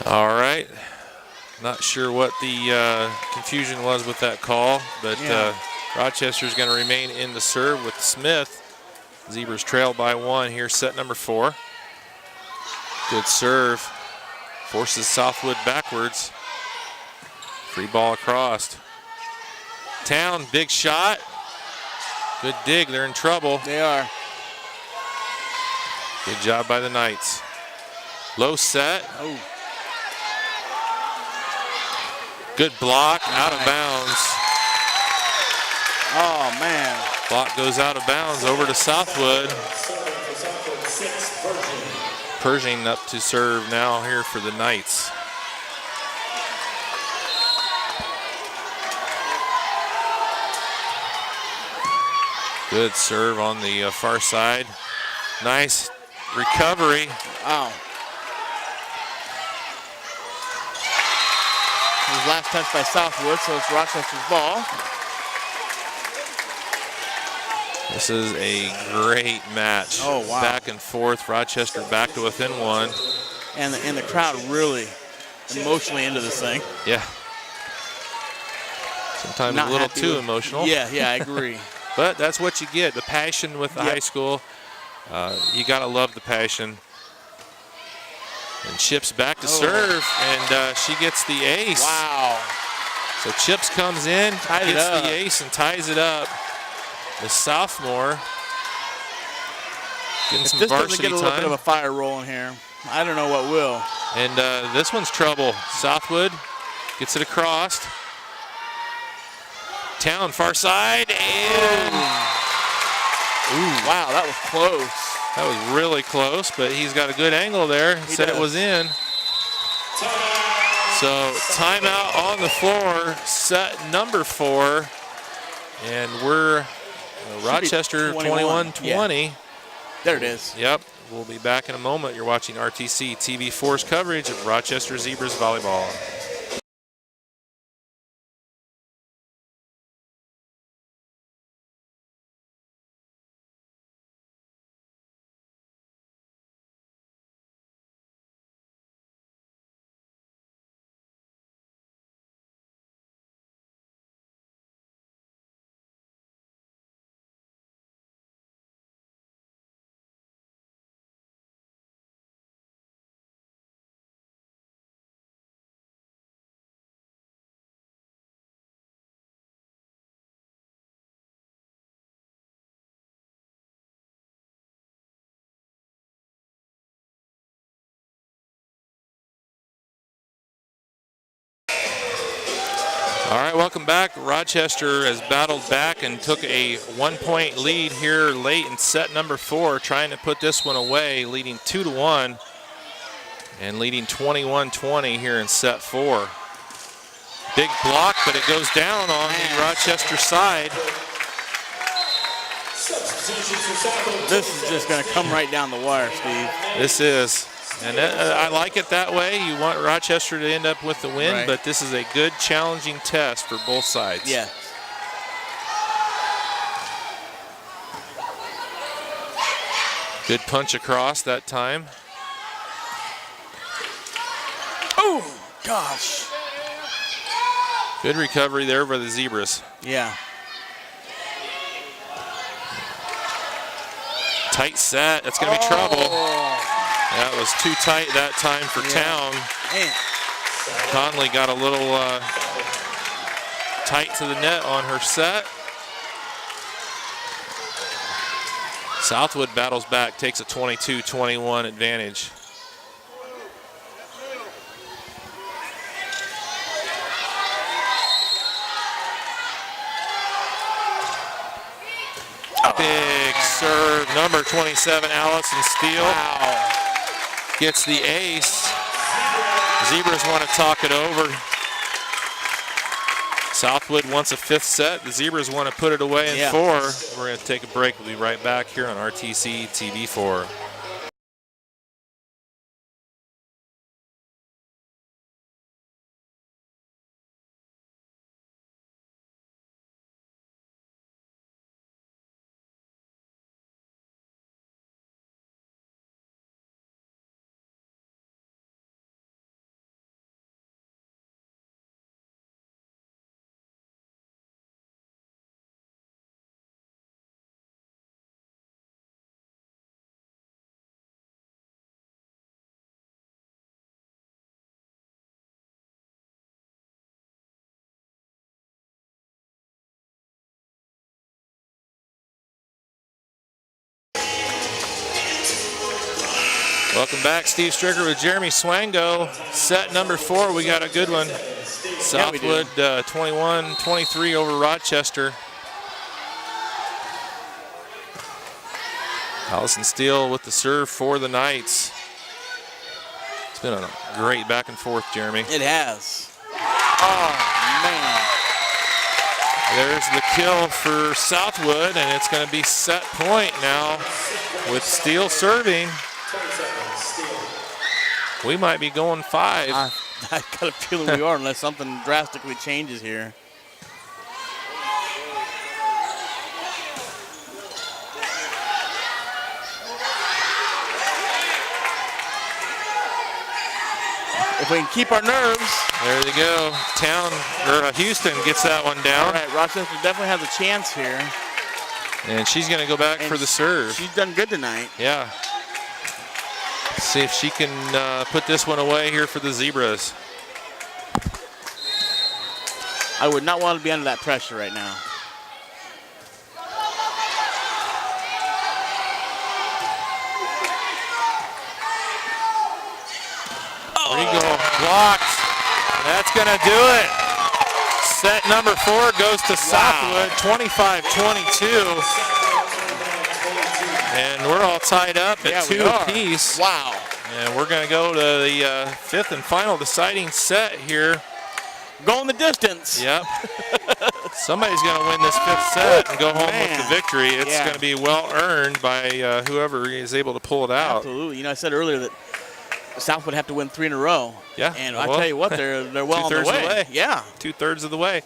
all right. Not sure what the confusion was with that call, but Rochester's going to remain in the serve with Smith. Zebras trail by 1 here, set number 4. Good serve. Forces Southwood backwards. Free ball across. Town, big shot. Good dig, they're in trouble. They are. Good job by the Knights. Low set. Oh. Good block, out of bounds. Oh, man. Block goes out of bounds over to Southwood. Pershing up to serve now here for the Knights. Good serve on the far side. Nice recovery. Wow. His last touch by Southwood, so it's Rochester's ball. This is a great match. Oh, wow. Back and forth, Rochester back to within 1. And the crowd really emotionally into this thing. Yeah. Sometimes Not a little happy too with- emotional. Yeah, I agree. But that's what you get, the passion with the high school. You got to love the passion. And Chips back to serve, and she gets the ace. Wow. So Chips comes in, Tied it gets up. the ace, and ties it up. The sophomore getting If some this doesn't varsity get a little bit time. of a fire rolling here, I don't know what will. And this one's trouble. Southwood gets it across. Town, far side, and Wow, that was close. that was really close, but he's got a good angle there. Said it does. was in. So So timeout on the floor, set number 4. And we're Rochester 21-20. Yeah. There it is. Yep. We'll be back in a moment. You're watching RTC TV4's coverage of Rochester Zebras volleyball. All right, welcome back. Rochester has battled back and took a 1-point lead here late in set number 4, trying to put this one away, leading 2-1 and leading 21-20 here in set 4. Big block, but it goes down on the Rochester side. This is just going to come right down the wire, Steve. This is. And I like it that way. You want Rochester to end up with the win, right, but this is a good, challenging test for both sides. Yeah. Good punch across that time. Oh, gosh. Good recovery there by the Zebras. Yeah. Tight set. That's going to be trouble. That was too tight that time for Town. Man. Conley got a little tight to the net on her set. Southwood battles back, takes a 22-21 advantage. Big serve, number 27, Allison Steele. Wow. Gets the ace. Zebras want to talk it over. Southwood wants a 5th set. The Zebras want to put it away in 4. We're going to take a break. We'll be right back here on RTC TV4. Welcome back, Steve Stricker with Jeremy Swango. Set number 4, we got a good one. Southwood 21-23 over Rochester. Allison Steele with the serve for the Knights. It's been a great back and forth, Jeremy. It has. Oh, man. There's the kill for Southwood, and it's going to be set point now with Steele serving. We might be going 5. I got a feeling we are unless something drastically changes here. If we can keep our nerves. There they go. Houston gets that one down. All right, Rochester definitely has a chance here. And she's going to go back for the serve. She's done good tonight. Yeah. See if she can put this one away here for the Zebras. I would not want to be under that pressure right now. There you go. Blocked. That's going to do it. Set number 4 goes to Southwood, 25-22. And we're all tied up at 2 apiece. Wow. And we're going to go to the fifth and final deciding set here. Going the distance. Yep. Somebody's going to win this fifth set and go home with the victory. It's going to be well earned by whoever is able to pull it out. Absolutely. You know, I said earlier that Southwood have to win 3 in a row. Yeah. And I tell you what, they're well on the way. Yeah. 2/3 of the way.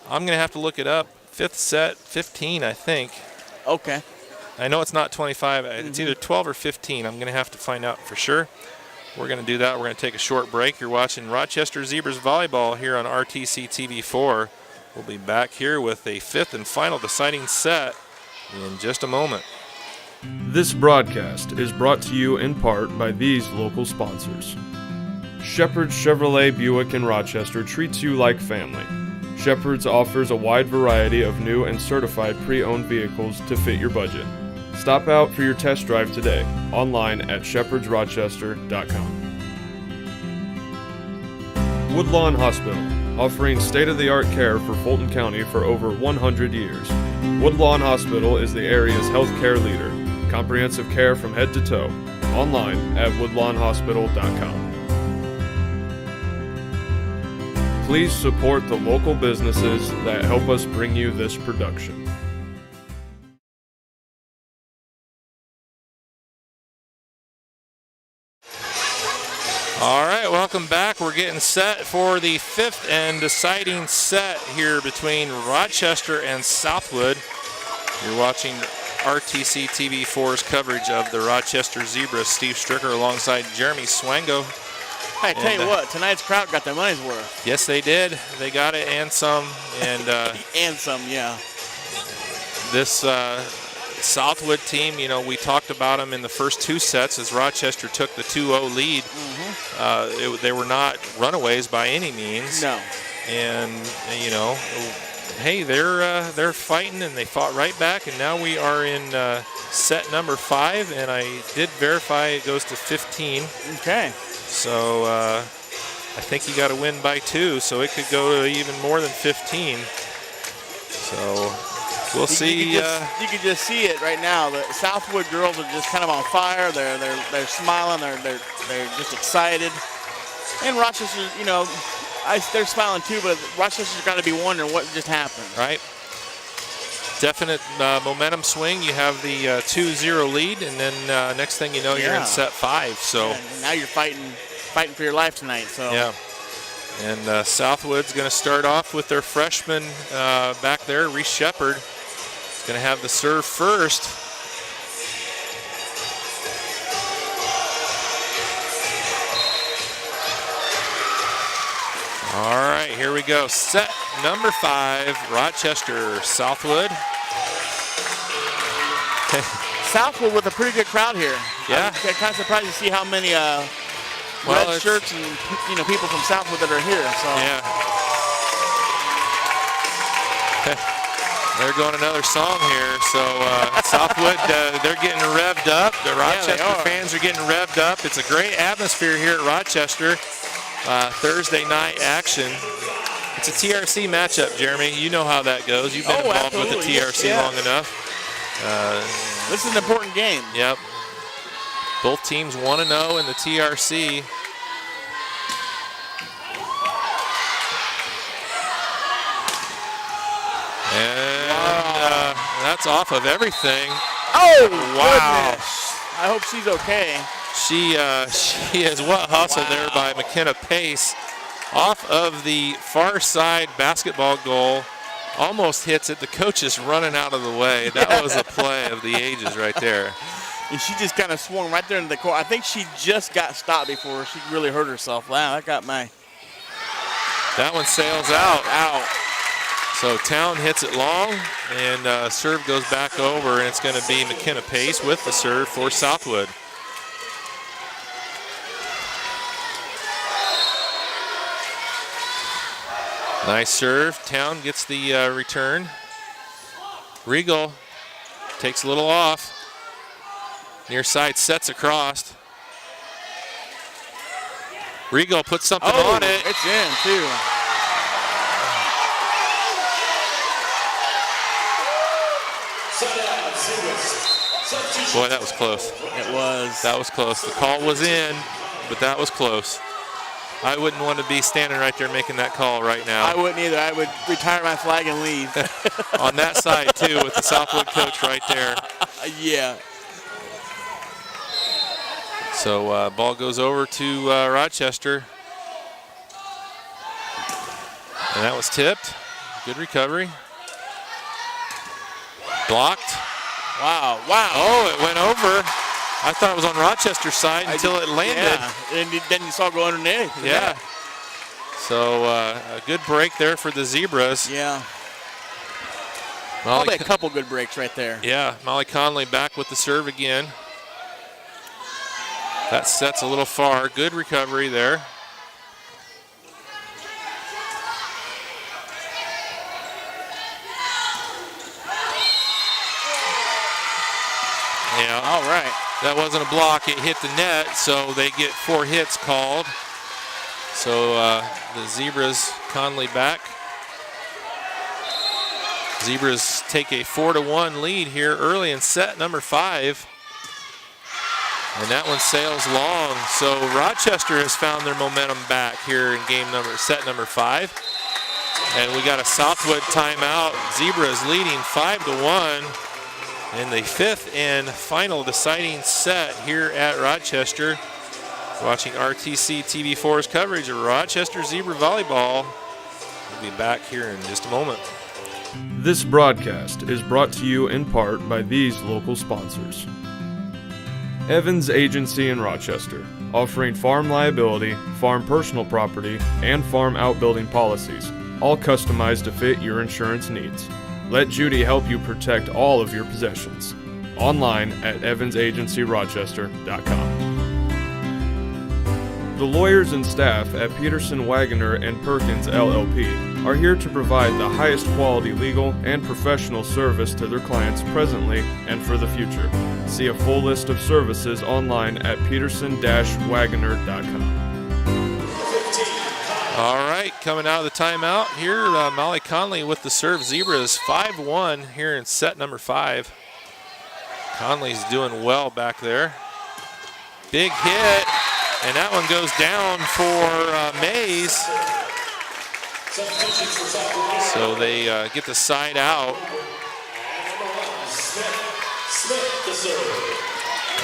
I'm going to have to look it up. Fifth set, 15, I think. Okay. I know it's not 25. It's either 12 or 15. I'm going to have to find out for sure. We're going to do that. We're going to take a short break. You're watching Rochester Zebras Volleyball here on RTC TV4. We'll be back here with a fifth and final deciding set in just a moment. This broadcast is brought to you in part by these local sponsors. Shepherd's Chevrolet Buick in Rochester treats you like family. Shepherd's offers a wide variety of new and certified pre-owned vehicles to fit your budget. Stop out for your test drive today, online at shepherdsrochester.com. Woodlawn Hospital, offering state-of-the-art care for Fulton County for over 100 years. Woodlawn Hospital is the area's healthcare leader. Comprehensive care from head to toe, online at woodlawnhospital.com. Please support the local businesses that help us bring you this production. All right, welcome back. We're getting set for the fifth and deciding set here between Rochester and Southwood. You're watching RTC TV4's coverage of the Rochester Zebras. Steve Stricker alongside Jeremy Swango. Hey, tell you what, tonight's crowd got their money's worth. Yes, they did. They got it and some. And and some, yeah. This Southwood team, you know, we talked about them in the first 2 sets as Rochester took the 2-0 lead. They were not runaways by any means. No. And you know, hey, they're fighting and they fought right back. And now we are in set number 5, and I did verify it goes to 15. Okay. So I think you got to win by 2, so it could go to even more than 15. So we'll see. You can just see it right now. The Southwood girls are just kind of on fire. They're smiling. They're just excited. And Rochester, you know, they're smiling too. But Rochester's got to be wondering what just happened. Right. Definite momentum swing. You have the 2-0 lead, and then next thing you know, you're in set 5. So now you're fighting for your life tonight. So yeah. And Southwood's going to start off with their freshman back there, Reese Shepard. He's going to have the serve first. All right, here we go. Set number 5, Rochester, Southwood. Southwood with a pretty good crowd here. Yeah. I'm kind of surprised to see how many red shirts and people from Southwood that are here. So yeah. They're going another song here. So Southwood, they're getting revved up. The Rochester fans are getting revved up. It's a great atmosphere here at Rochester. Thursday night action. It's a TRC matchup, Jeremy. You know how that goes. You've been involved with the TRC long enough. This is an important game. Yep. Both teams 1-0 in the TRC. And that's off of everything. Oh, wow. Goodness. I hope she's okay. She is what hustled there by McKenna Pace. Off of the far side basketball goal. Almost hits it. The coach is running out of the way. That was a play of the ages right there. And she just kind of swung right there into the court. I think she just got stopped before she really hurt herself. Wow, that got my. That one sails out. So Town hits it long, and serve goes back over, and it's going to be McKenna Pace with the serve for Southwood. Nice serve. Town gets the return. Regal takes a little off. Near side sets across. Regal puts something on it. It's in, too. Boy, that was close. It was. That was close. The call was in, but that was close. I wouldn't want to be standing right there making that call right now. I wouldn't either. I would retire my flag and leave. On that side, too, with the Southwood coach right there. Yeah. So ball goes over to Rochester. And that was tipped. Good recovery. Blocked. Wow. Oh, it went over. I thought it was on Rochester's side until it landed. Yeah, and then you saw it go underneath. Yeah. So a good break there for the Zebras. Yeah. Molly, Probably a couple good breaks right there. yeah, Molly Conley back with the serve again. That set's a little far. Good recovery there. Yeah. All right. That wasn't a block. It hit the net, so they get 4 hits called. So the Zebras, Conley back. Zebras take a 4-1 lead here early in set number 5. And that one sails long. So Rochester has found their momentum back here in set number 5. And we got a Southwood timeout. Zebras leading 5-1 in the 5th and final deciding set here at Rochester. Watching RTC TV4's coverage of Rochester Zebra Volleyball. We'll be back here in just a moment. This broadcast is brought to you in part by these local sponsors. Evans Agency in Rochester, offering farm liability, farm personal property, and farm outbuilding policies, all customized to fit your insurance needs. Let Judy help you protect all of your possessions. Online at evansagencyrochester.com. The lawyers and staff at Peterson, Wagoner & Perkins LLP are here to provide the highest quality legal and professional service to their clients presently and for the future. See a full list of services online at peterson-wagoner.com. All right, coming out of the timeout here, Molly Conley with the serve. Zebras 5-1 here in set number 5. Conley's doing well back there. Big hit, and that one goes down for Mays. So they get the side out.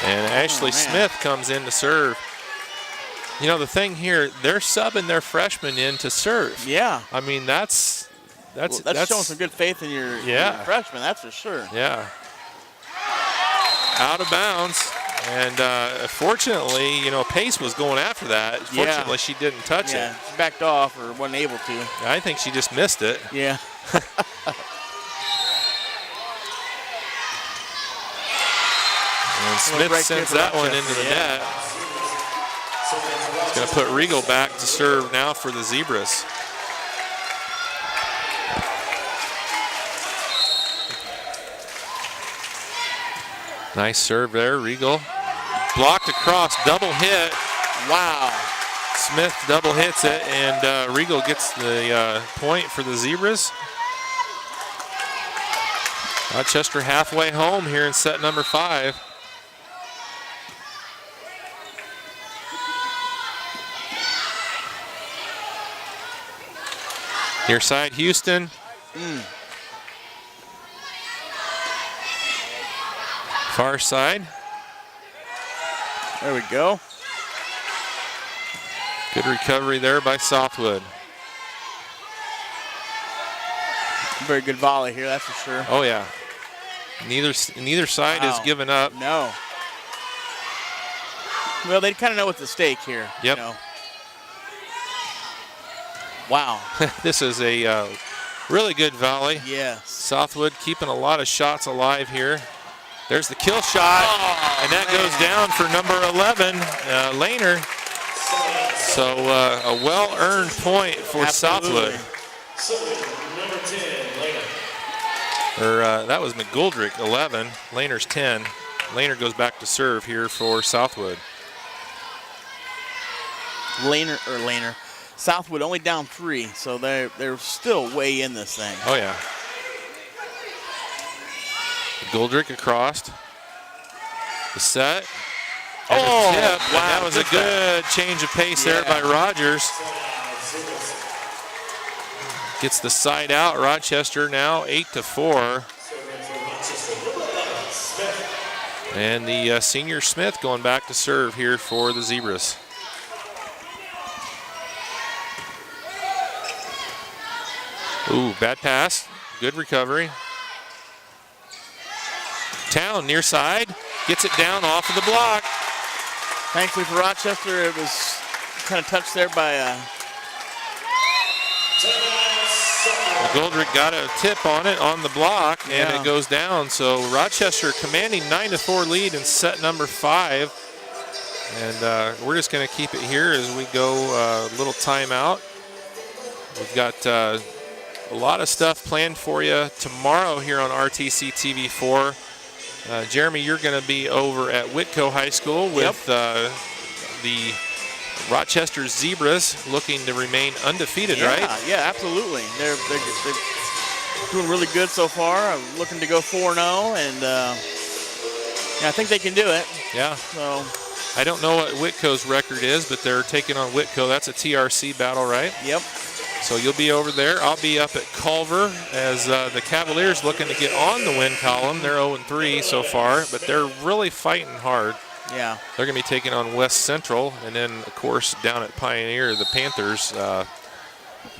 And Ashley Smith comes in to serve. You know, the thing here, they're subbing their freshmen in to serve. Yeah. I mean, that's showing some good faith in your freshman, that's for sure. Yeah. Out of bounds. And fortunately, you know, Pace was going after that. Fortunately, she didn't touch it. She backed off or wasn't able to. I think she just missed it. Yeah. And Smith sends that one into the net. It's going to put Regal back to serve now for the Zebras. Nice serve there, Regal. Blocked across, double hit. Wow. Smith double hits it, and Regal gets the point for the Zebras. Rochester halfway home here in set number 5. Near side, Houston. Far side. There we go. Good recovery there by Southwood. Very good volley here, that's for sure. Oh yeah. Neither side has given up. No. Well, they kind of know what's at stake here. Yep. You know. Wow. This is a really good volley. Yes. Southwood keeping a lot of shots alive here. There's the kill shot, and that goes down for number 11, Lehner. So a well-earned point for Absolutely. Southwood. Number 10, Lehner. Or that was McGoldrick, 11. Lehner's 10. Lehner goes back to serve here for Southwood. Lehner. Southwood only down 3, so they're still way in this thing. Oh yeah. Goldrick across. The set. Oh, And the tip. wow. And that was a good change of pace there by Rogers. Gets the side out. Rochester now 8-4. And the senior Smith going back to serve here for the Zebras. Ooh, bad pass. Good recovery. Town near side. Gets it down off of the block. Thankfully for Rochester, it was kind of touched there by Goldrick got a tip on it on the block, and it goes down. So Rochester commanding 9-4 lead in set number 5. And we're just going to keep it here as we go a little timeout. We've got a lot of stuff planned for you tomorrow here on RTC TV4. Jeremy, you're going to be over at Whitco High School with the Rochester Zebras looking to remain undefeated, right? Yeah, absolutely. They're doing really good so far. I'm looking to go 4-0, and I think they can do it. Yeah. So I don't know what Whitco's record is, but they're taking on Whitco. That's a TRC battle, right? Yep. So you'll be over there. I'll be up at Culver as the Cavaliers looking to get on the win column. They're 0-3 so far, but they're really fighting hard. Yeah. They're going to be taking on West Central, and then, of course, down at Pioneer, the Panthers,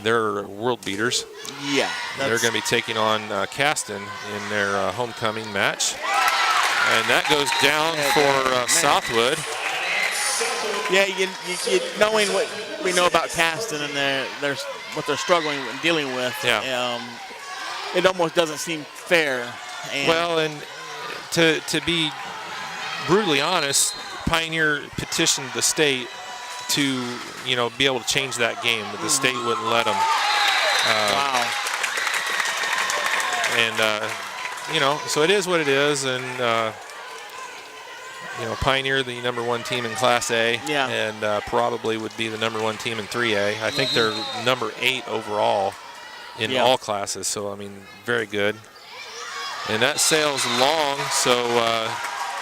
they're world beaters. Yeah. They're going to be taking on Caston in their homecoming match. And that goes down for Southwood. Yeah, you knowing what we know about Caston and what they're struggling and dealing with, it almost doesn't seem fair. And well, and to be brutally honest, Pioneer petitioned the state to, be able to change that game, but the state wouldn't let them. Wow. And, so it is what it is. And, Pioneer, the #1 team in Class A, and probably would be the #1 team in 3A. I think they're number 8 overall in all classes. So, very good. And that sails long. So,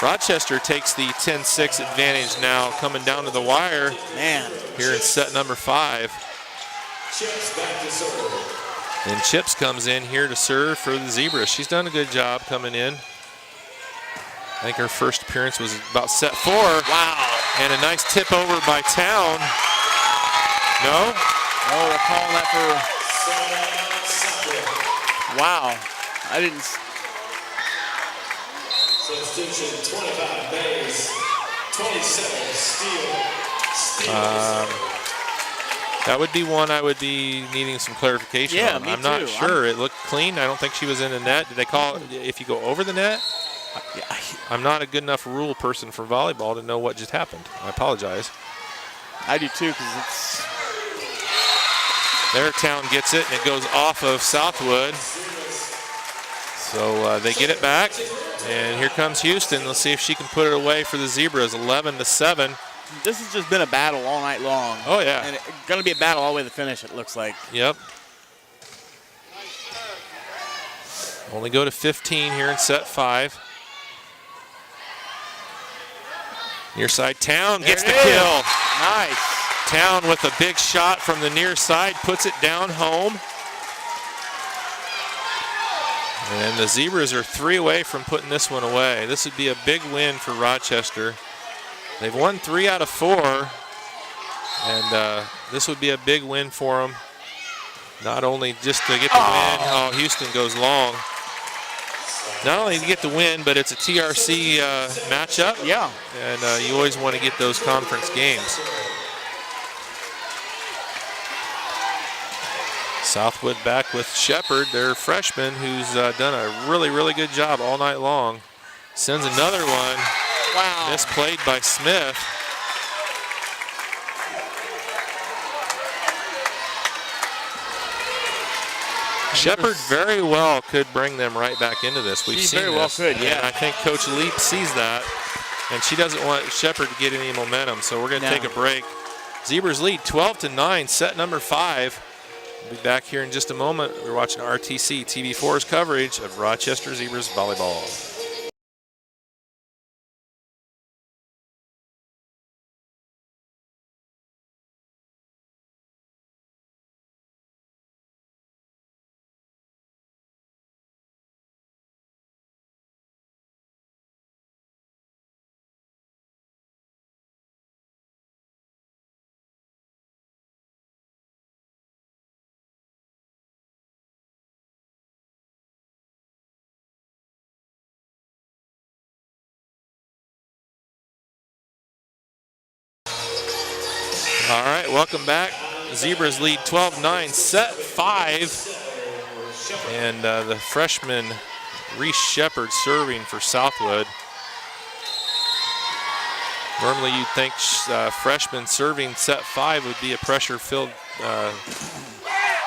Rochester takes the 10-6 advantage now, coming down to the wire. Man. Here in set number 5. And Chips comes in here to serve for the Zebras. She's done a good job coming in. I think her first appearance was about set 4. Wow. And a nice tip over by Town. No? Oh, they're calling that for. Wow. I didn't. Substitution 25 Bays, 27 Steele. That would be one I would be needing some clarification on. Me I'm not too. sure. It looked clean. I don't think she was in the net. Did they call it if you go over the net? I'm not a good enough rule person for volleyball to know what just happened. I apologize. I do too, because it's. Their Town gets it, and it goes off of Southwood. So they get it back, and here comes Houston. Let's see if she can put it away for the Zebras, 11-7. This has just been a battle all night long. Oh, yeah. And it's going to be a battle all the way to the finish, it looks like. Yep. Only go to 15 here in set 5. Near side, Town gets the kill. Nice. Town with a big shot from the near side, puts it down home. And the Zebras are 3 away from putting this one away. This would be a big win for Rochester. They've won 3 out of 4. And this would be a big win for them. Not only just to get the win. Oh, Houston goes long. Not only to get the win, but it's a TRC matchup. Yeah. And you always want to get those conference games. Southwood back with Shepard, their freshman, who's done a really, really good job all night long. Sends another one. Wow. Misplayed by Smith. Shepard very well could bring them right back into this. We've seen very well could, yeah. And I think Coach Leap sees that, and she doesn't want Shepard to get any momentum. So we're going to take a break. Zebras lead 12-9, set number 5. We'll be back here in just a moment. We're watching RTC TV4's coverage of Rochester Zebras volleyball. All right, welcome back. Zebras lead 12-9, set 5. And the freshman Reese Shepard serving for Southwood. Normally you'd think freshman serving set 5 would be a pressure-filled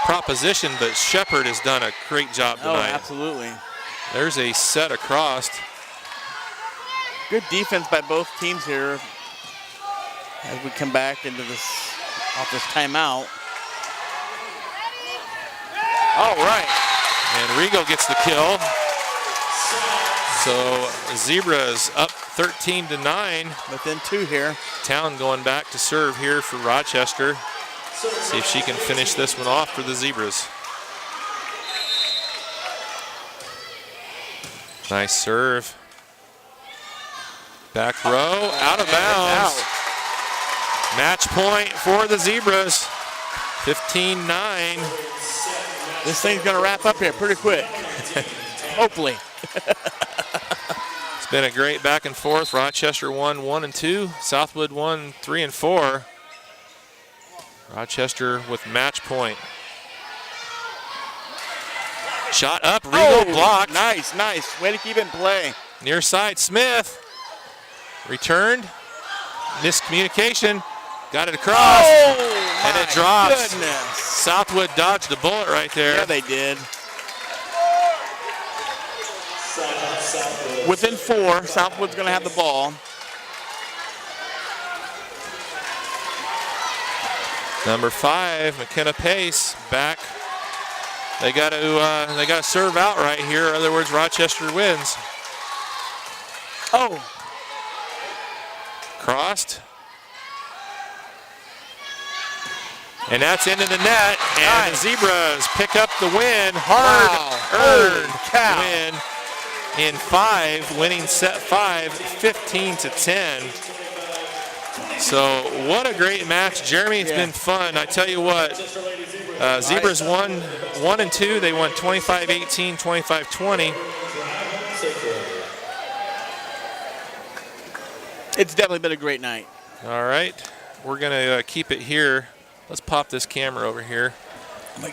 proposition, but Shepard has done a great job tonight. Oh, absolutely. There's a set across. Good defense by both teams here as we come back into this off this timeout. All right. And Rigo gets the kill. So Zebras up 13-9. Within 2 here. Town going back to serve here for Rochester. See if she can finish this one off for the Zebras. Nice serve. Back row, out of bounds. Match point for the Zebras. 15-9. This thing's going to wrap up here pretty quick. Hopefully. It's been a great back and forth. Rochester won 1 and 2. Southwood won 3 and 4. Rochester with match point. Shot up, Rigo blocked. Nice, nice. Way to keep it in play. Near side, Smith. Returned. Miscommunication. Got it across. Oh, and it drops. Goodness. Southwood dodged a bullet right there. Yeah, they did. Within 4, Southwood's going to have the ball. Number 5, McKenna Pace back. They got to serve out right here. In other words, Rochester wins. Oh. Crossed. And that's into the net. And the Zebras pick up the win. Hard-earned win in 5, winning set 5, 15-10. So what a great match, Jeremy. It's been fun. I tell you what, Zebras won 1 and 2. They won 25-18, 25-20. It's definitely been a great night. All right, we're gonna keep it here. Let's pop this camera over here.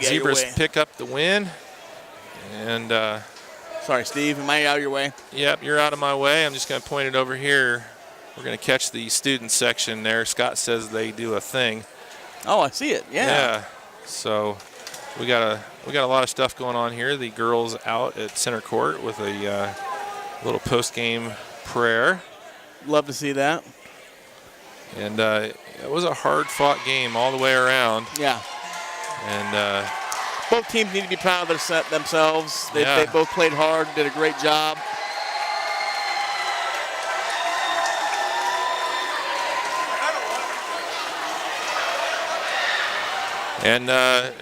Zebras pick up the win. And sorry, Steve, am I out of your way? Yep, you're out of my way. I'm just gonna point it over here. We're going to catch the student section there. Scott says they do a thing. Oh, I see it. Yeah. So we got a lot of stuff going on here. The girls out at center court with a little post-game prayer. Love to see that. And it was a hard-fought game all the way around. Yeah. And both teams need to be proud of themselves. They both played hard, did a great job. And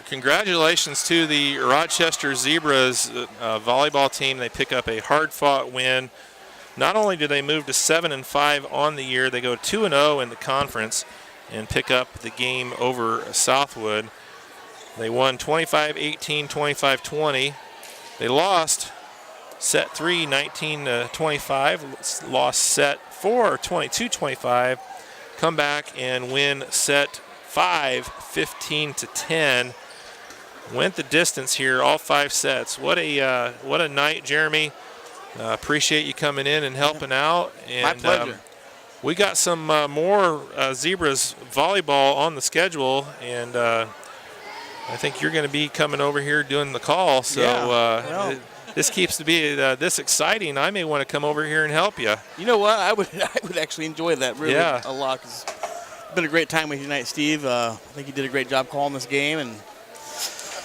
congratulations to the Rochester Zebras volleyball team. They pick up a hard-fought win. Not only do they move to 7-5 on the year, they go 2-0 in the conference and pick up the game over Southwood. They won 25-18, 25-20. They lost set 3, 19-25. Lost set 4, 22-25. Come back and win set 5, 15-10. Went the distance here, all 5 sets. What a night, Jeremy. Appreciate you coming in and helping out. And, my pleasure. We got some more Zebras volleyball on the schedule, and I think you're going to be coming over here doing the call. So this keeps to be this exciting. I may want to come over here and help you. You know what? I would actually enjoy that really a lot. Cause been a great time with you tonight, Steve. I think you did a great job calling this game, and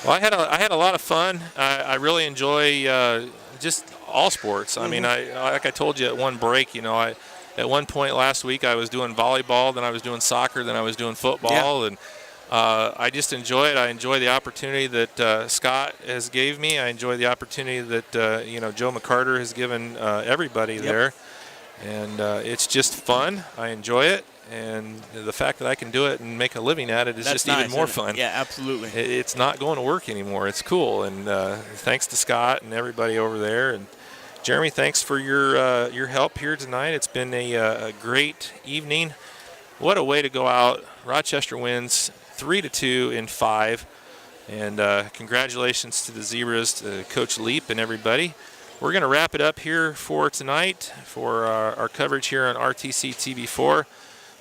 well, I had a lot of fun. I really enjoy just all sports. I mean, like I told you at one break, at one point last week I was doing volleyball, then I was doing soccer, then I was doing football, and I just enjoy it. I enjoy the opportunity that Scott has gave me. I enjoy the opportunity that Joe McCarter has given everybody there, and it's just fun. I enjoy it. And the fact that I can do it and make a living at it is just even more fun. Yeah, absolutely. It's not going to work anymore. It's cool. And thanks to Scott and everybody over there. And Jeremy, thanks for your help here tonight. It's been a great evening. what a way to go out. Rochester wins 3-2 in 5. And congratulations to the Zebras, to Coach Leap and everybody. We're going to wrap it up here for tonight for our coverage here on RTC TV4.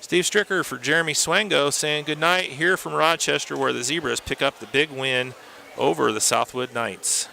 Steve Stricker for Jeremy Swango saying good night here from Rochester, where the Zebras pick up the big win over the Southwood Knights.